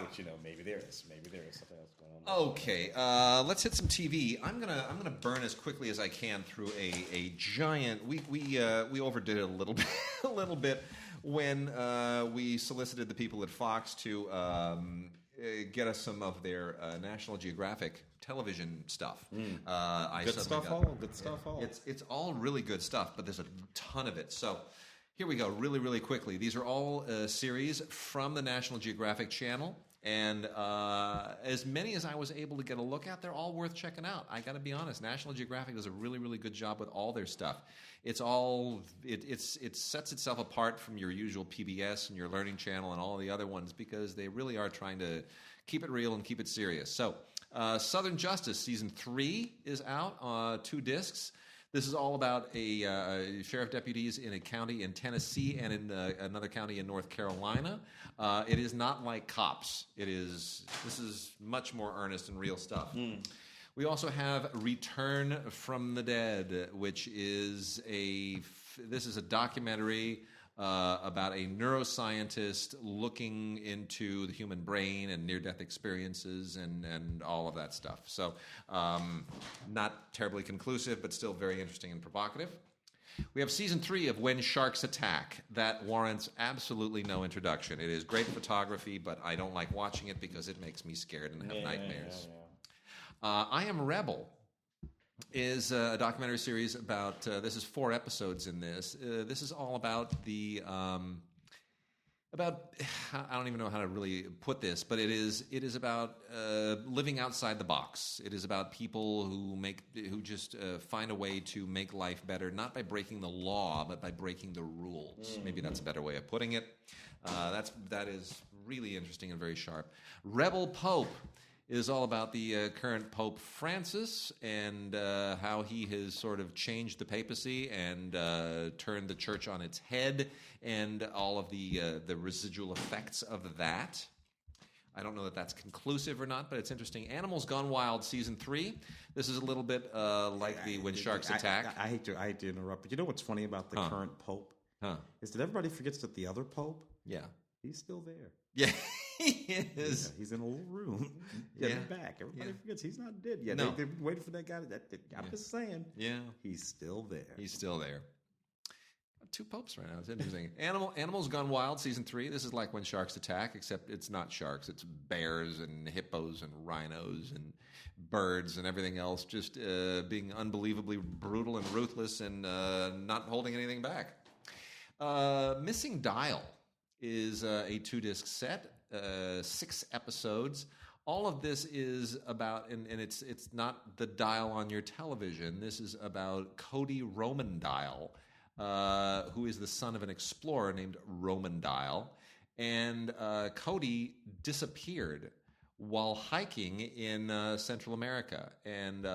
Which, maybe there is. Maybe there is something else going on. Okay, let's hit some TV. I'm gonna burn as quickly as I can through a giant. We overdid it a little bit when we solicited the people at Fox to get us some of their National Geographic television stuff. Good stuff all. It's all really good stuff, but there's a ton of it. So here we go, really, really quickly. These are all series from the National Geographic Channel, and as many as I was able to get a look at, they're all worth checking out. I got to be honest, National Geographic does a really, really good job with all their stuff. It sets itself apart from your usual PBS and your Learning Channel and all the other ones because they really are trying to keep it real and keep it serious. So, Southern Justice Season 3 is out, 2 discs. This is all about a sheriff deputies in a county in Tennessee and in another county in North Carolina. It is not like Cops. This is much more earnest and real stuff. We also have Return from the Dead, which is this is a documentary about a neuroscientist looking into the human brain and near-death experiences and all of that stuff. So not terribly conclusive, but still very interesting and provocative. We have Season 3 of When Sharks Attack. That warrants absolutely no introduction. It is great photography, but I don't like watching it because it makes me scared and have nightmares. I Am Rebel is a documentary series about, this is 4 episodes in this. This is all about I don't even know how to really put this, but it is about living outside the box. It is about people who just find a way to make life better, not by breaking the law, but by breaking the rules. Maybe that's a better way of putting it. That is really interesting and very sharp. Rebel Pope is all about the current Pope Francis and how he has sort of changed the papacy and turned the church on its head and all of the residual effects of that. I don't know that that's conclusive or not, but it's interesting. Animals Gone Wild Season 3. This is a little bit like the When Sharks Attack. I hate to interrupt, but you know what's funny about the current Pope? Is that everybody forgets that the other Pope, he's still there. Yeah. He is. Yeah, he's in a little room. In the back. Everybody forgets he's not dead yet. No. They've been waiting for that guy. I'm just saying. Yeah. He's still there. He's still there. 2 popes right now. It's interesting. Animals Gone Wild Season 3. This is like When Sharks Attack, except it's not sharks. It's bears and hippos and rhinos and birds and everything else, just being unbelievably brutal and ruthless and not holding anything back. Missing Dial is a 2-disc set. 6 episodes. All of this is about, and it's not the dial on your television. This is about Cody Romandile, who is the son of an explorer named Romandile. And Cody disappeared while hiking in Central America. And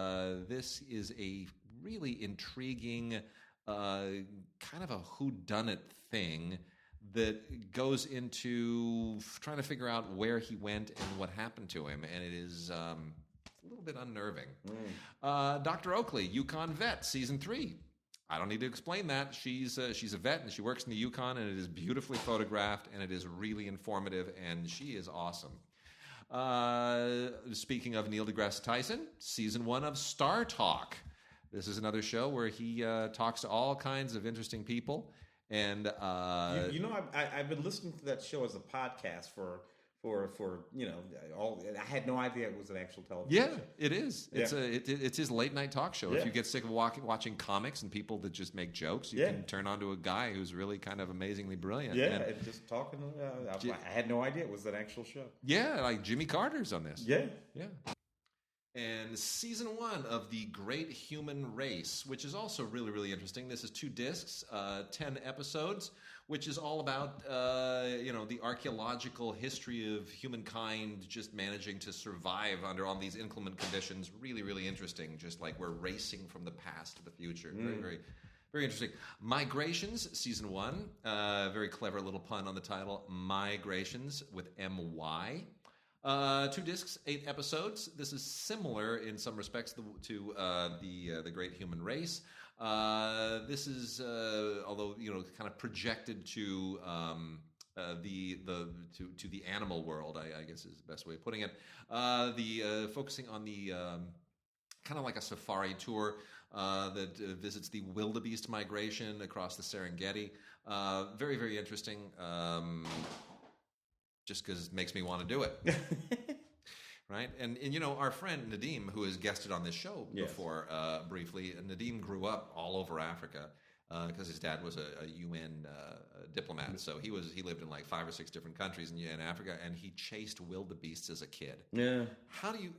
this is a really intriguing kind of a whodunit thing that goes into trying to figure out where he went and what happened to him, and it is a little bit unnerving. Dr. Oakley, Yukon Vet, Season 3. I don't need to explain that. She's a vet, and she works in the Yukon, and it is beautifully photographed, and it is really informative, and she is awesome. Speaking of Neil deGrasse Tyson, Season 1 of Star Talk. This is another show where he talks to all kinds of interesting people. And I've been listening to that show as a podcast for I had no idea it was an actual television show. It is. It's his late night talk show. If you get sick of watching comics and people that just make jokes, you can turn on to a guy who's really kind of amazingly brilliant. And just talking. I had no idea it was an actual show. Yeah, like Jimmy Carter's on this. Yeah. And Season 1 of The Great Human Race, which is also really, really interesting. This is 2 discs, 10 episodes, which is all about, the archaeological history of humankind just managing to survive under all these inclement conditions. Really, really interesting. Just like we're racing from the past to the future. Very, very, Very interesting. Mygrations, season 1. Very clever little pun on the title. Mygrations with M-Y. 2 discs, 8 episodes. This is similar in some respects to the Great Human Race. This is, although kind of projected to the animal world, I guess is the best way of putting it. Focusing on the kind of like a safari tour that visits the wildebeest migration across the Serengeti. Very, very interesting. Just because it makes me want to do it. Right? And our friend Nadim, who has guested on this show before briefly, Nadim grew up all over Africa because his dad was a UN diplomat. So he lived in like 5 or 6 different countries in Africa, and he chased wildebeests as a kid. Yeah. How do you,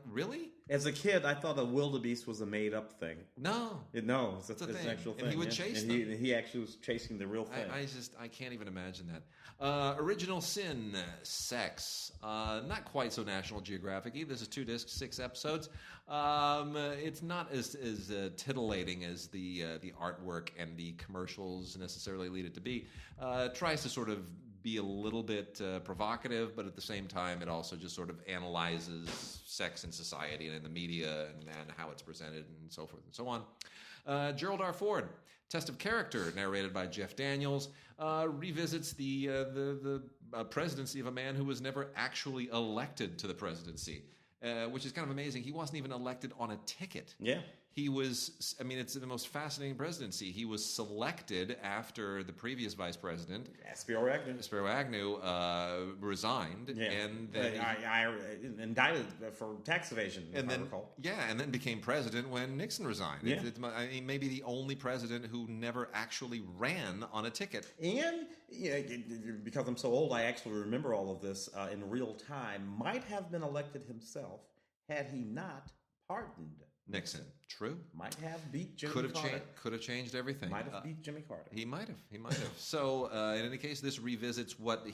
really? As a kid, I thought a wildebeest was a made-up thing. No. It's an actual thing. And he would chase them. He actually was chasing the real thing. I can't even imagine that. Original Sin, Sex. Not quite so National Geographic-y. This is 2 discs, 6 episodes. It's not as titillating as the artwork and the commercials necessarily lead it to be. Tries to sort of be a little bit provocative, but at the same time, it also just sort of analyzes sex in society and in the media and how it's presented and so forth and so on. Gerald R. Ford, Test of Character, narrated by Jeff Daniels, revisits the presidency of a man who was never actually elected to the presidency, which is kind of amazing. He wasn't even elected on a ticket. Yeah. He was, it's the most fascinating presidency. He was selected after the previous vice president, Sparrow Agnew, resigned, and then indicted for tax evasion, if I recall. Yeah, and then became president when Nixon resigned. Yeah. He may be the only president who never actually ran on a ticket. And because I'm so old, I actually remember all of this in real time. Might have been elected himself had he not pardoned Nixon. True. Might have beat Jimmy Carter. Could have changed everything. Might have beat Jimmy Carter. He might have. So, in any case, this revisits what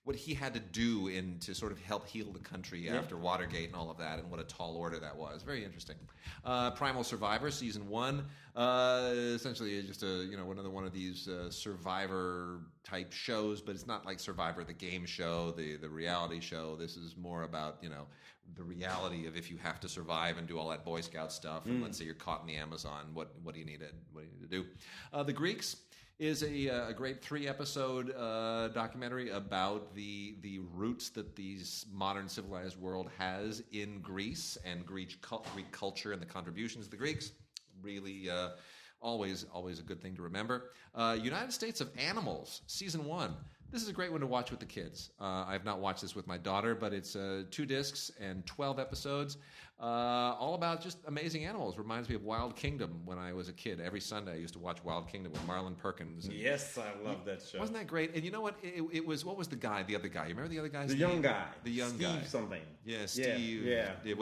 what he had to do to sort of help heal the country after Watergate and all of that, and what a tall order that was. Very interesting. Primal Survivor, season 1. Essentially, just one of these Survivor type shows, but it's not like Survivor, the game show, the reality show. This is more about the reality of if you have to survive and do all that Boy Scout stuff, and let's say you're caught in the Amazon, what do you need to do? The Greeks is a great 3-episode documentary about the roots that the modern civilized world has in Greece and Greek culture and the contributions of the Greeks. Really, always a good thing to remember. United States of Animals, season 1. This is a great one to watch with the kids. I've not watched this with my daughter, but it's 2 discs and 12 episodes, all about just amazing animals. Reminds me of Wild Kingdom when I was a kid. Every Sunday I used to watch Wild Kingdom with Marlon Perkins. Yes, I love that show. Wasn't that great? And you know what? It was, what was the other guy? You remember the other guy's name? Young guy. The young Steve guy. Something. Yeah, Steve. Yeah. It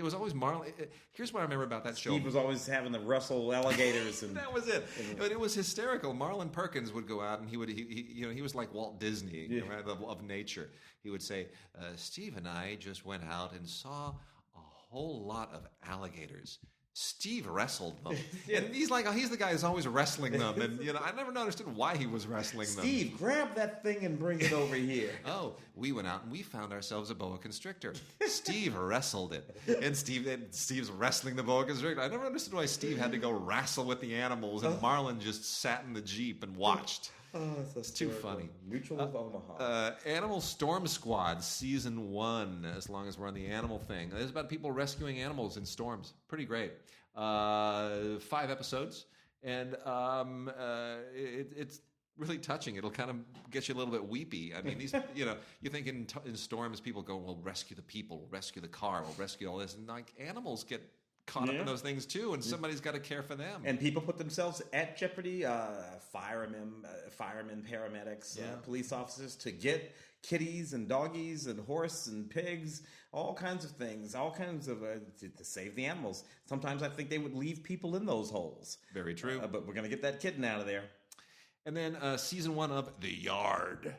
was always Marlon. Here's what I remember about that show. Steve was always having to wrestle alligators. And that was it. But it was hysterical. Marlon Perkins would go out and he was like Walt Disney. Of nature. He would say, Steve and I just went out and saw a whole lot of alligators. Steve wrestled them. And he's the guy who's always wrestling them. And, I never understood why he was wrestling them. Steve, grab that thing and bring it over here. Oh, we went out and we found ourselves a boa constrictor. Steve wrestled it. And Steve's wrestling the boa constrictor. I never understood why Steve had to go wrestle with the animals and Marlon just sat in the Jeep and watched. Oh, it's too funny. Mutual of Omaha. Animal Storm Squad, season 1, as long as we're on the animal thing. It's about people rescuing animals in storms. Pretty great. 5 episodes. And it's really touching. It'll kind of get you a little bit weepy. I mean, you think in storms, people go, well, rescue the people, rescue the car, we'll rescue all this. And like animals get caught up in those things too, and somebody's got to care for them. And people put themselves at jeopardy. Firemen, paramedics, police officers, to get kitties and doggies and horse and pigs, all kinds of things, all kinds of to save the animals. Sometimes I think they would leave people in those holes. Very true. But we're going to get that kitten out of there. And then season 1 of The Yard.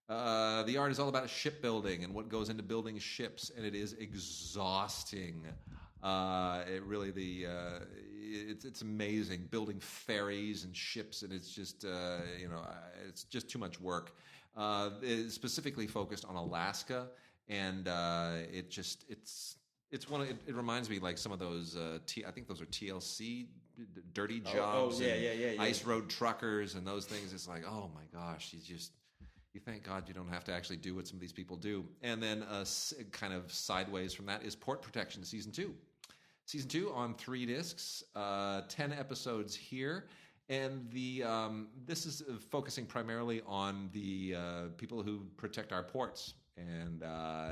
The Yard is all about shipbuilding and what goes into building ships, and it is exhausting. It's amazing building ferries and ships, and it's just it's just too much work. It's specifically focused on Alaska, and it reminds me like some of those I think those are TLC dirty jobs. Ice road truckers and those things. It's like, oh my gosh, you thank God you don't have to actually do what some of these people do. And then kind of sideways from that is Port Protection Season 2. Season 2 on 3 discs, 10 episodes here. And this is focusing primarily on the people who protect our ports. And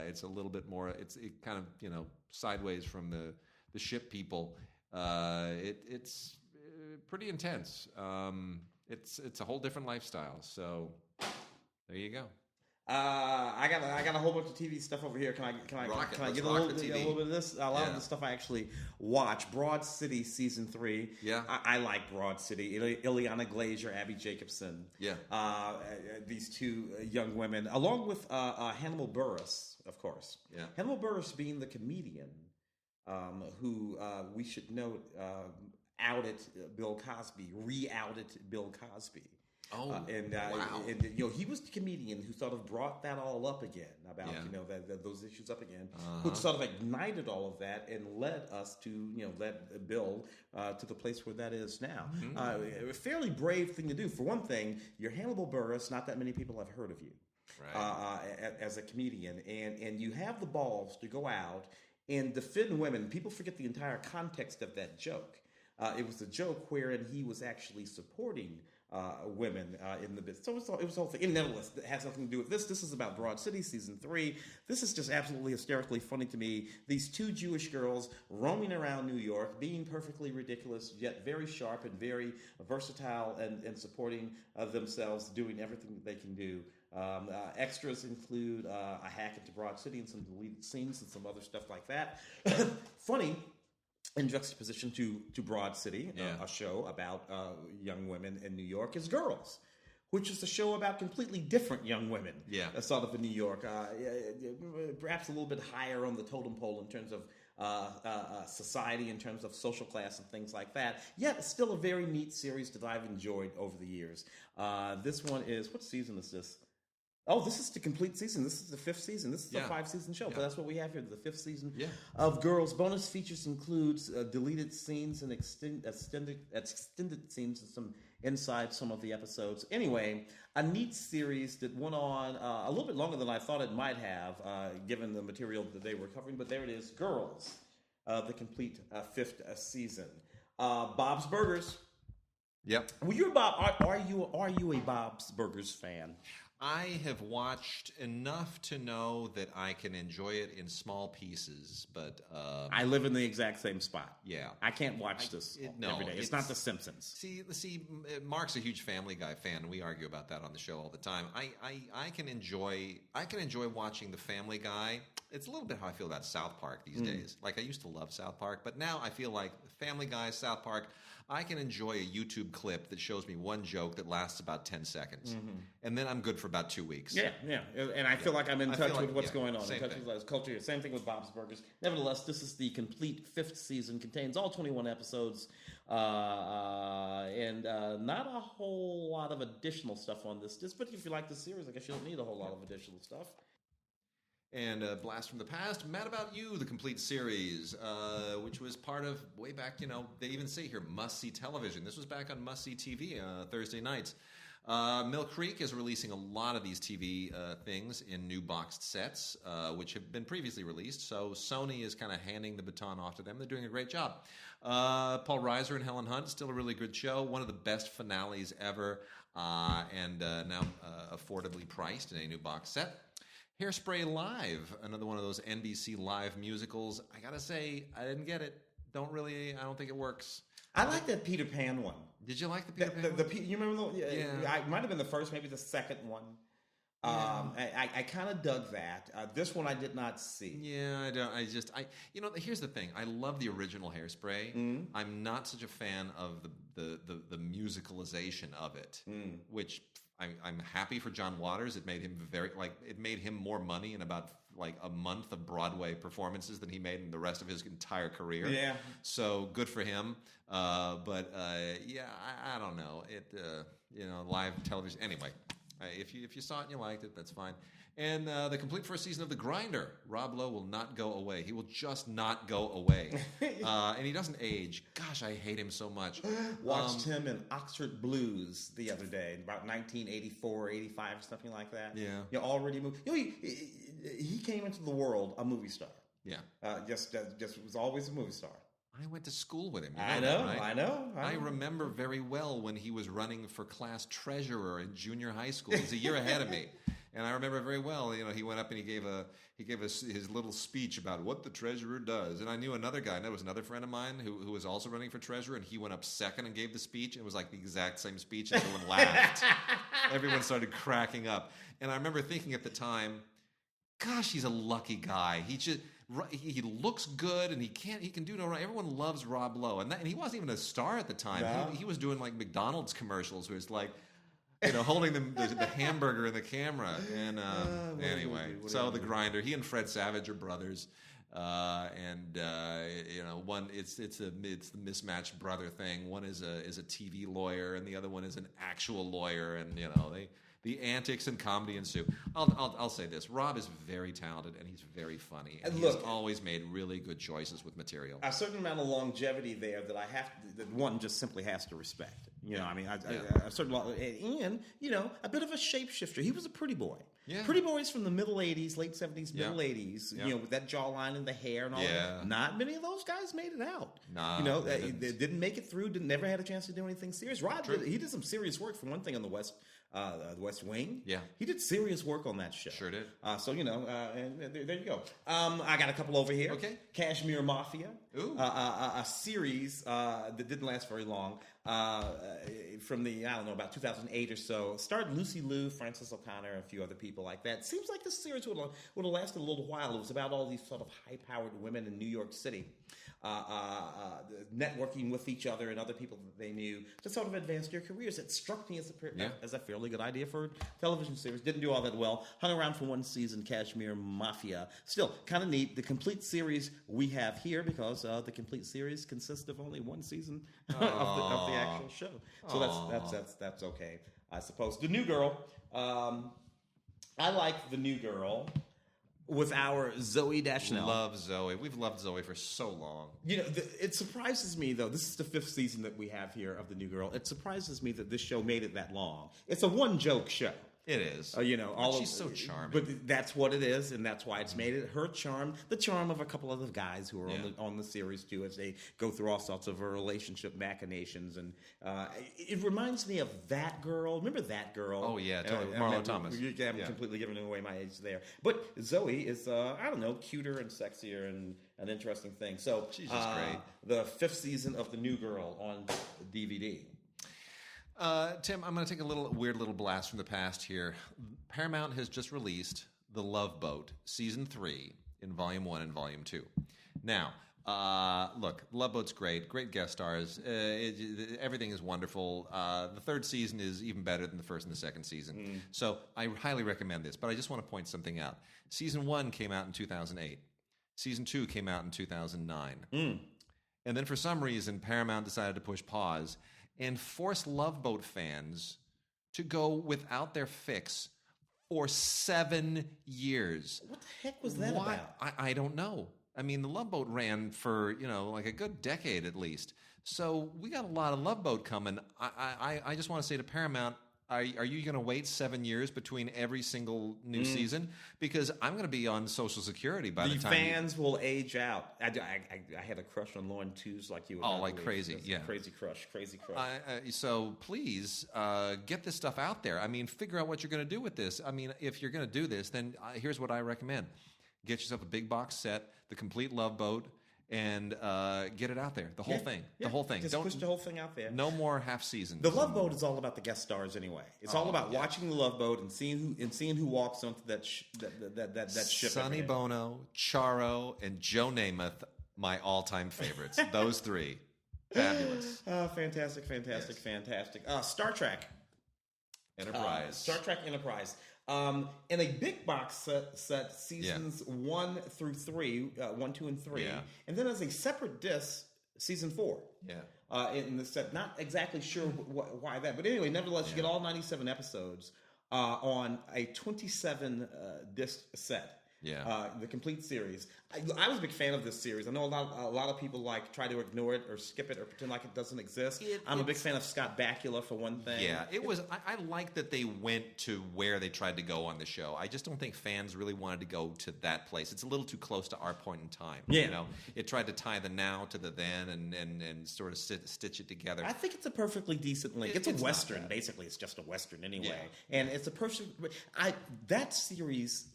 it's a little bit more, it kind of, sideways from the ship people. It's pretty intense. It's a whole different lifestyle. So there you go. I got a whole bunch of TV stuff over here. Can I get a little bit of this? A lot of the stuff I actually watch. Broad City Season 3. Yeah, I like Broad City. Ileana Glazer, Abby Jacobson. Yeah, these two young women, along with Hannibal Buress, of course. Yeah, Hannibal Buress being the comedian who we should note outed Bill Cosby, re-outed Bill Cosby. Oh, wow. And he was the comedian who sort of brought that all up again about those issues up again, who sort of ignited all of that and led us to led Bill to the place where that is now. Mm-hmm. A fairly brave thing to do. For one thing, you're Hannibal Buress. Not that many people have heard of you as a comedian, and you have the balls to go out and defend women. People forget the entire context of that joke. It was a joke wherein he was actually supporting women in the business. So it was all thing. And nevertheless, it has nothing to do with this. This is about Broad City Season 3. This is just absolutely hysterically funny to me. These two Jewish girls roaming around New York, being perfectly ridiculous, yet very sharp and very versatile and supporting themselves, doing everything that they can do. Extras include a hack into Broad City and some deleted scenes and some other stuff like that. Funny. In juxtaposition to Broad City, a show about young women in New York, is Girls, which is a show about completely different young women. Sort of in New York, perhaps a little bit higher on the totem pole in terms of society, in terms of social class and things like that. Yet it's still a very neat series that I've enjoyed over the years. This one is, what season is this? Oh, this is the complete season. This is the 5th season. This is a 5-season show, but that's what we have here, the 5th season of Girls. Bonus features includes deleted scenes and extended scenes and some inside some of the episodes. Anyway, a neat series that went on a little bit longer than I thought it might have, given the material that they were covering. But there it is, Girls, the complete 5th season. Bob's Burgers. Yep. Well, you're Bob. Are you a Bob's Burgers fan? I have watched enough to know that I can enjoy it in small pieces, but I live in the exact same spot. Yeah, I can't watch this every day. It's not The Simpsons. See, Mark's a huge Family Guy fan. We argue about that on the show all the time. I can enjoy watching the Family Guy. It's a little bit how I feel about South Park these days. Like, I used to love South Park, but now I feel like Family Guy, South Park, I can enjoy a YouTube clip that shows me one joke that lasts about 10 seconds. Mm-hmm. And then I'm good for about 2 weeks. Yeah. And I feel like I'm in touch with what's going on. In touch with culture. Same thing with Bob's Burgers. Nevertheless, this is the complete 5th season. Contains all 21 episodes. And not a whole lot of additional stuff on this. But if you like the series, I guess you don't need a whole lot of additional stuff. And Blast from the Past, Mad About You, the complete series, which was part of, way back, they even say here, must-see television. This was back on must-see TV Thursday nights. Mill Creek is releasing a lot of these TV things in new boxed sets, which have been previously released. So Sony is kind of handing the baton off to them. They're doing a great job. Paul Reiser and Helen Hunt, still a really good show. One of the best finales ever, and now affordably priced in a new box set. Hairspray Live, another one of those NBC Live musicals. I gotta say, I didn't get it. I don't think it works. I like that Peter Pan one. Did you like the Peter Pan one? You remember the? Yeah. It might have been the first, maybe the second one. I kind of dug that. This one I did not see. Yeah, I don't. Here's the thing. I love the original Hairspray. Mm. I'm not such a fan of the musicalization of it, which I'm happy for John Waters. It made him more money in about like a month of Broadway performances than he made in the rest of his entire career. Yeah. So good for him. I don't know. Live television. Anyway, if you saw it and you liked it, that's fine. And the complete first season of The Grinder. Rob Lowe will not go away. He will just not go away. And he doesn't age. Gosh, I hate him so much. Watched him in Oxford Blues the other day, about 1984, 85, something like that. Yeah. Already moved. He came into the world a movie star. Yeah. Just was always a movie star. I went to school with him. I know. I remember very well when he was running for class treasurer in junior high school. He was a year ahead of me. And I remember very well, he went up and he gave his little speech about what the treasurer does. And I knew another guy, and that was another friend of mine who was also running for treasurer, and he went up second and gave the speech. It was like the exact same speech, and everyone laughed. Everyone started cracking up. And I remember thinking at the time, gosh, he's a lucky guy. He looks good, and he can do no wrong. Everyone loves Rob Lowe, and he wasn't even a star at the time. No. He was doing like McDonald's commercials, where it's like, holding the hamburger in the camera. And anyway, so The Grinder. He and Fred Savage are brothers, one it's the mismatched brother thing. One is a TV lawyer, and the other one is an actual lawyer, and the antics and comedy ensue. I'll say this: Rob is very talented and he's very funny, and he's always made really good choices with material. A certain amount of longevity there that one just simply has to respect. A certain and a bit of a shapeshifter. He was a pretty boy. Yeah. Pretty boys from the middle 80s, late 70s, middle 80s, with that jawline and the hair and all that. Not many of those guys made it out. Nah, they didn't make it through, never had a chance to do anything serious. Rob did some serious work, for one thing, on the West Wing. Yeah. He did serious work on that show. Sure did. And there you go. I got a couple over here. Okay. Cashmere Mafia. Ooh. A series that didn't last very long. From about 2008 or so. Starred Lucy Liu, Frances O'Connor, a few other people like that. Seems like this series would have lasted a little while. It was about all these sort of high-powered women in New York City. Networking with each other and other people that they knew to sort of advance their careers. It struck me as a fairly good idea for a television series. Didn't do all that well. Hung around for one season, Cashmere Mafia. Still, kind of neat. The complete series we have here, because the complete series consists of only one season of the actual show. So that's okay, I suppose. The New Girl. I like The New Girl. With our Zooey Deschanel. Love Zoe. We've loved Zoe for so long. It surprises me, though. This is the 5th season that we have here of The New Girl. It surprises me that this show made it that long. It's a one-joke show. It is. She's so charming. But that's what it is, and that's why it's made it. Her charm, the charm of a couple of the guys who are on the series too, as they go through all sorts of relationship machinations, and it reminds me of That Girl. Remember That Girl? Oh yeah, totally. Marlo Thomas. I'm completely giving away my age there. But Zoe is, cuter and sexier and an interesting thing. So she's just great. The 5th season of The New Girl on DVD. Tim, I'm going to take a weird little blast from the past here. Paramount has just released The Love Boat, Season 3, in Volume 1 and Volume 2. Now, look, Love Boat's great guest stars. Everything is wonderful. The 3rd season is even better than the 1st and the 2nd season. So I highly recommend this, but I just want to point something out. Season 1 came out in 2008. Season 2 came out in 2009. And then for some reason, Paramount decided to push pause and force Love Boat fans to go without their fix for 7 years. What the heck was that about? I don't know. I mean, the Love Boat ran for, like a good decade at least. So we got a lot of Love Boat coming. I just want to say to Paramount, are you going to wait 7 years between every single new season? Because I'm going to be on Social Security by the time. The fans will age out. I had a crush on Lauren Tews like you. Oh, like crazy, yeah. Crazy crush. So please get this stuff out there. I mean, figure out what you're going to do with this. I mean, if you're going to do this, then here's what I recommend. Get yourself a big box set, the complete Love Boat, and get it out there. The whole thing. The whole thing. Just push the whole thing out there. No more half seasons. The Love Boat is all about the guest stars anyway. It's all about watching the Love Boat and seeing who walks onto that ship. Sonny Bono, Charo, and Joe Namath, my all-time favorites. Those 3. Fabulous. Fantastic. Star Trek. Enterprise. Star Trek Enterprise. in a big box set seasons 1 through 3, 1, 2, and 3, and then as a separate disc, season 4. Yeah. In the set, not exactly sure why that, but anyway, nevertheless, you get all 97 episodes on a 27 disc set. Yeah, the complete series. I was a big fan of this series. I know a lot of people try to ignore it or skip it or pretend like it doesn't exist. I'm a big fan of Scott Bakula for one thing. Yeah, it was. I like that they went to where they tried to go on the show. I just don't think fans really wanted to go to that place. It's a little too close to our point in time. Yeah, it tried to tie the now to the then and sort of stitch it together. I think it's a perfectly decent link. It's a Western, basically. It's just a Western anyway, and it's a perfect. That series,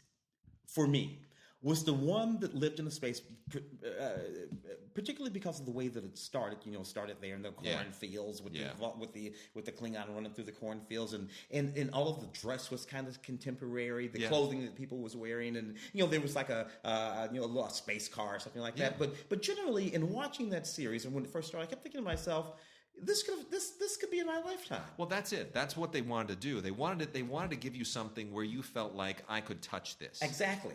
for me, was the one that lived in a space, particularly because of the way that it started. Started there in the cornfields with the Klingon running through the cornfields, and all of the dress was kind of contemporary. The clothing that people was wearing, and there was like a little space car or something like that. But generally, in watching that series, and when it first started, I kept thinking to myself, this could be in my lifetime. Well, that's it. That's what they wanted to do. They wanted to give you something where you felt like I could touch this. Exactly.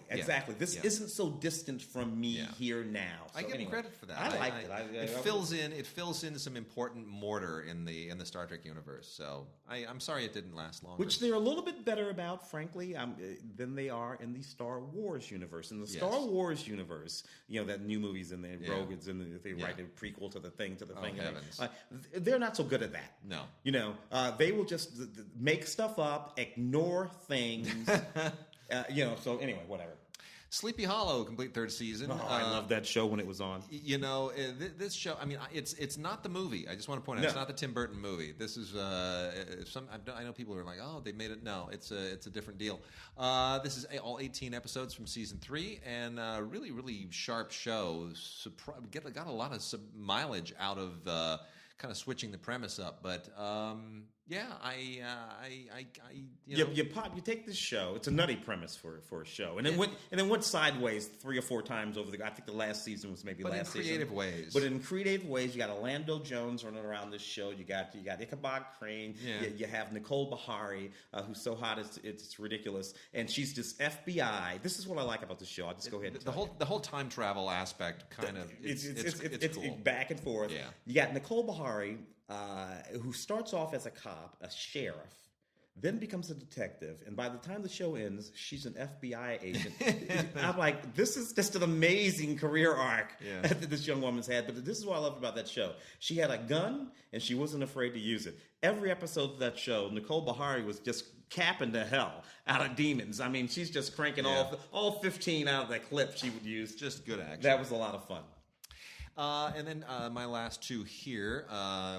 This isn't so distant from me here now. So I give them credit for that. I liked it. It fills in some important mortar in the Star Trek universe. So I'm sorry it didn't last longer. Which they're a little bit better about, frankly, than they are in the Star Wars universe. In the Star Wars universe, that new movies in there, Rogue is in they write a prequel to the thing. Heavens. They're not so good at that. No. They will just make stuff up, ignore things. So anyway, whatever. Sleepy Hollow, complete third season. Oh, I loved that show when it was on. This show, I mean, it's not the movie. I just want to point out, it's not the Tim Burton movie. This is I know people are like, oh, they made it. No, it's a different deal. This is all 18 episodes from season 3, and really, really sharp show. Got a lot of mileage out of kind of switching the premise up, but you take this show. It's a nutty premise for a show, and then went sideways 3 or 4 times over I think the last season was maybe last season. But in creative ways. But in creative ways, you got Orlando Jones running around this show. You got Ichabod Crane. Yeah. You have Nicole Bahari, who's so hot it's ridiculous, and she's just FBI. This is what I like about the show. I'll just go ahead and the whole time travel aspect kind of it's cool. Back and forth. Yeah. You got Nicole Bahari, who starts off as a cop, a sheriff, then becomes a detective, and by the time the show ends, she's an FBI agent. I'm like, this is just an amazing career arc that this young woman's had. But this is what I loved about that show. She had a gun, and she wasn't afraid to use it. Every episode of that show, Nicole Bahari was just capping the hell out of demons. I mean, she's just cranking all 15 out of that clip she would use. Just good action. That was a lot of fun. And then my last 2 here,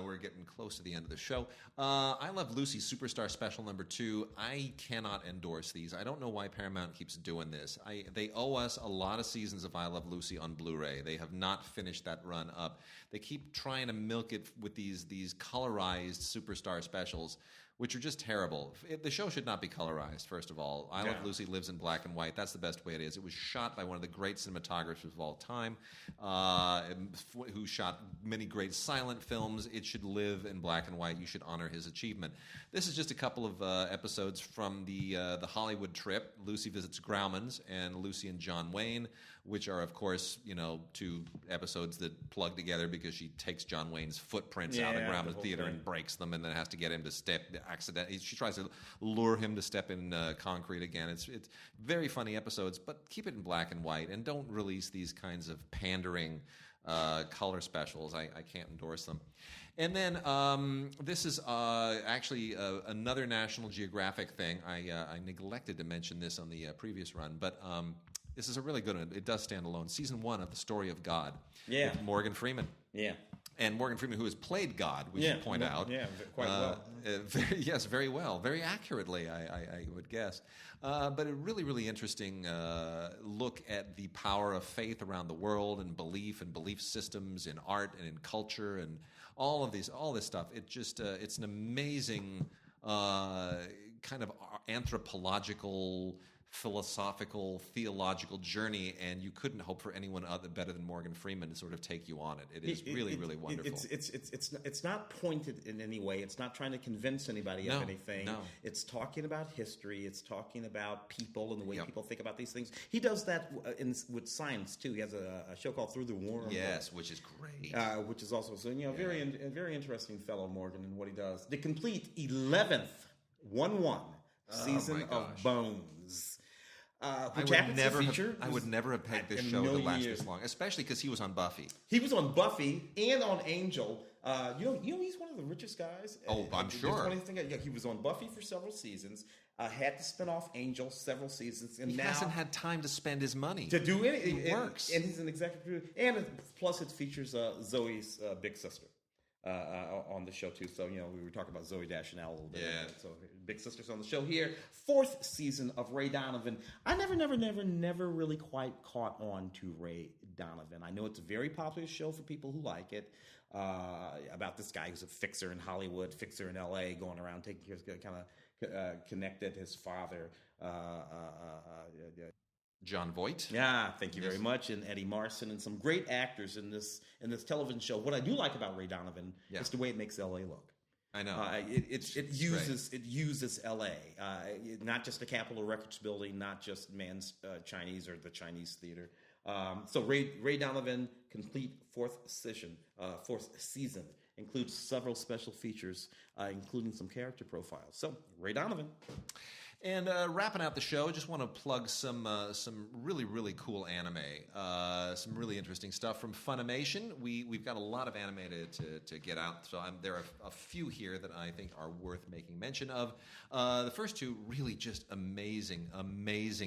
we're getting close to the end of the show. I Love Lucy Superstar Special number 2. I cannot endorse these. I don't know why Paramount keeps doing this. They owe us a lot of seasons of I Love Lucy on Blu-ray. They have not finished that run up. They keep trying to milk it with these colorized Superstar specials, which are just terrible. The show should not be colorized, first of all. I Love Lucy lives in black and white. That's the best way it is. It was shot by one of the great cinematographers of all time, who shot many great silent films. It should live in black and white. You should honor his achievement. This is just a couple of episodes from the Hollywood trip. Lucy visits Grauman's and Lucy and John Wayne, which are, of course, 2 episodes that plug together because she takes John Wayne's footprints out of Grauman's theater and breaks them, and then has to get him to step accidentally. She tries to lure him to step in concrete again. It's very funny episodes, but keep it in black and white, and don't release these kinds of pandering color specials. I can't endorse them. And then this is actually another National Geographic thing. I neglected to mention this on the previous run, but this is a really good one. It does stand alone. Season 1 of The Story of God. Yeah. With Morgan Freeman. Yeah. And Morgan Freeman, who has played God, we should point out. Yeah, quite well. Very well. Very accurately, I would guess. But a really, really interesting look at the power of faith around the world, and belief systems in art and in culture and all this stuff. It just it's an amazing kind of anthropological philosophical, theological journey, and you couldn't hope for anyone better than Morgan Freeman to sort of take you on it. It is really wonderful. It's not pointed in any way. It's not trying to convince anybody of anything. No. It's talking about history. It's talking about people and the way people think about these things. He does that with science too. He has a show called Through the Worm. Yes, which is great. Which is also very interesting fellow Morgan and what he does. The complete 11th 1/1 season of Bones. I would never have pegged this show to last this long, especially because he was on Buffy. He was on Buffy and on Angel. He's one of the richest guys. Oh, I'm sure. He was on Buffy for several seasons. Had to spin off Angel several seasons, and he hasn't had time to spend his money to do anything. It works, and he's an executive producer. And plus, it features Zoe's big sister. On the show too, so we were talking about Zoe Deschanel a little bit. Yeah. So big sister's on the show here. 4th season of Ray Donovan. I never really quite caught on to Ray Donovan. I know it's a very popular show for people who like it. About this guy who's a fixer in Hollywood, fixer in L.A., going around taking care of, kind of connected his father. Jon Voight. Yeah, thank you very much. And Eddie Marsan and some great actors in this television show. What I do like about Ray Donovan is the way it makes LA look. I know. It uses LA, not just the Capitol Records building, not just Man's Chinese or the Chinese Theater. So Ray Donovan, complete 4th season, includes several special features, including some character profiles. So Ray Donovan. And wrapping out the show, I just want to plug some really cool anime, some really interesting stuff from Funimation. We've got a lot of anime to get out, so there are a few here that I think are worth making mention of. The first two, really just amazing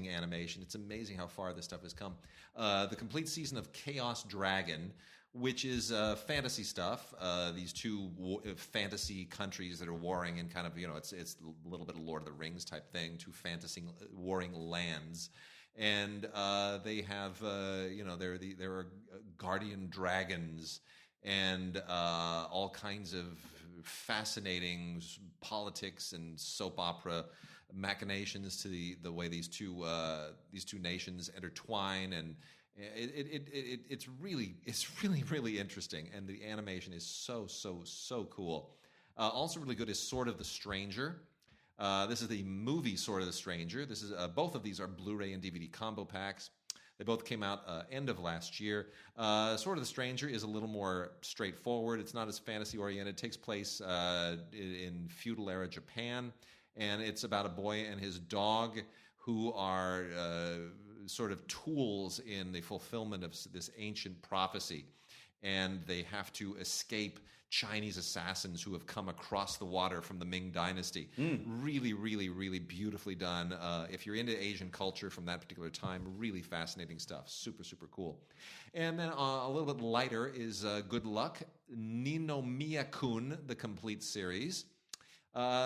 animation. It's amazing how far this stuff has come. The complete season of Chaos Dragon, which is fantasy stuff. These two fantasy countries that are warring in kind of, it's a little bit of Lord of the Rings type thing, two fantasy warring lands. And they have, there are guardian dragons and all kinds of fascinating politics and soap opera machinations to the way these two nations intertwine, and it's really interesting, and the animation is so cool. Also really good is Sword of the Stranger. This is the movie Sword of the Stranger. This is both of these are Blu-ray and DVD combo packs. They both came out end of last year. Sword of the Stranger is a little more straightforward. It's not as fantasy oriented. It takes place in feudal era Japan, and it's about a boy and his dog who are sort of tools in the fulfillment of this ancient prophecy, and they have to escape Chinese assassins who have come across the water from the Ming Dynasty. Really beautifully done. If you're into Asian culture from that particular time, really fascinating stuff. Super cool. And then a little bit lighter is Good Luck, Ninomiya-kun, the complete series.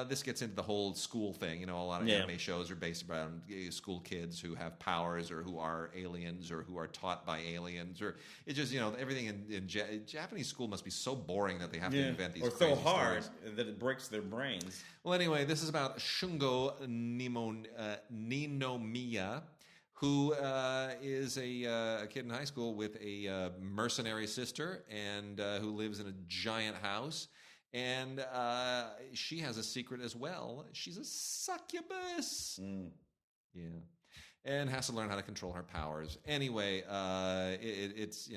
This gets into the whole school thing. A lot of anime shows are based around school kids who have powers or who are aliens or who are taught by aliens. Or it's just, everything in Japanese school must be so boring that they have to invent these crazy so hard stories that it breaks their brains. Well, anyway, this is about Shungo Ninomiya, who is a kid in high school with a mercenary sister and who lives in a giant house. And she has a secret as well. She's a succubus. Yeah. And has to learn how to control her powers. Anyway, it's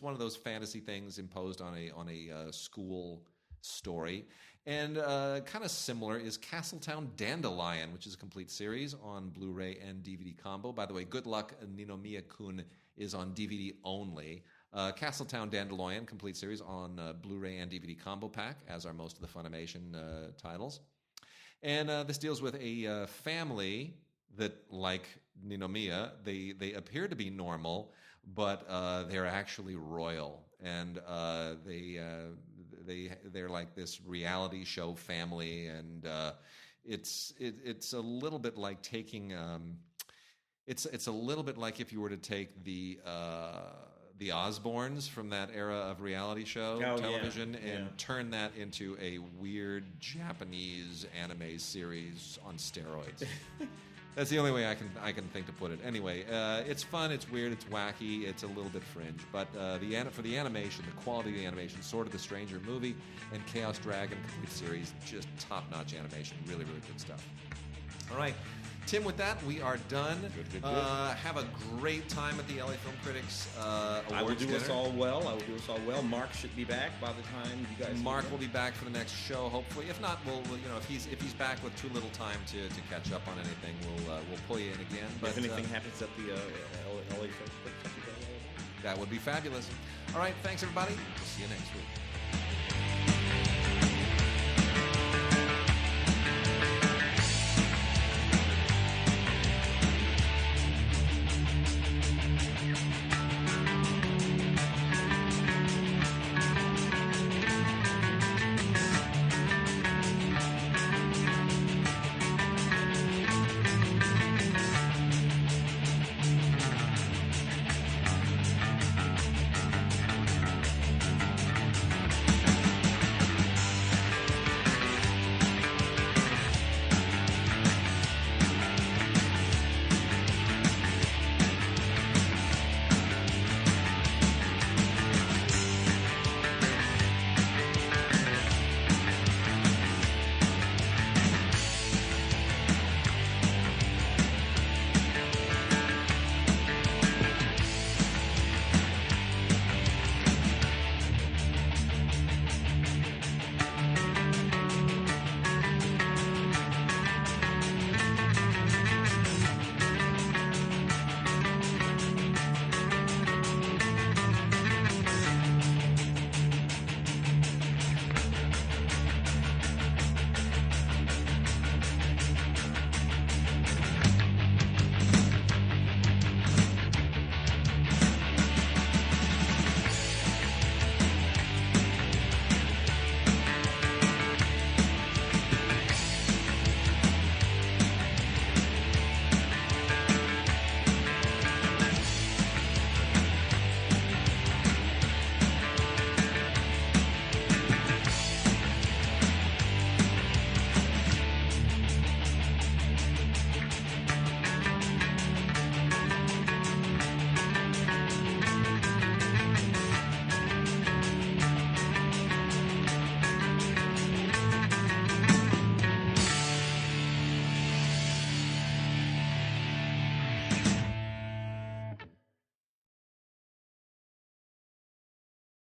one of those fantasy things imposed on a school story. And kind of similar is Castletown Dandelion, which is a complete series on Blu-ray and DVD combo. By the way, Good Luck, Ninomiya-kun is on DVD only. Castletown Dandelion, complete series on Blu-ray and DVD combo pack, as are most of the Funimation titles. And this deals with a family that, like Ninomiya, they appear to be normal, but they're actually royal, and they're like this reality show family, and it's a little bit like taking it's a little bit like if you were to take the Osbournes from that era of reality show television and turn that into a weird Japanese anime series on steroids. That's the only way I can think to put it. Anyway, it's fun, it's weird, it's wacky, it's a little bit fringe. But for the animation, the quality of the animation, Sword of the Stranger movie and Chaos Dragon complete series, just top-notch animation. Really, really good stuff. All right. Tim, with that, we are done. Good. Have a great time at the LA Film Critics Awards I will do dinner. us all well. Mark should be back by the time you guys. Mark will be back for the next show, hopefully. If not, we'll if he's back with too little time to catch up on anything, we'll pull you in again. But if anything happens at the LA Film Critics, that would be fabulous. All right, thanks everybody. We'll see you next week.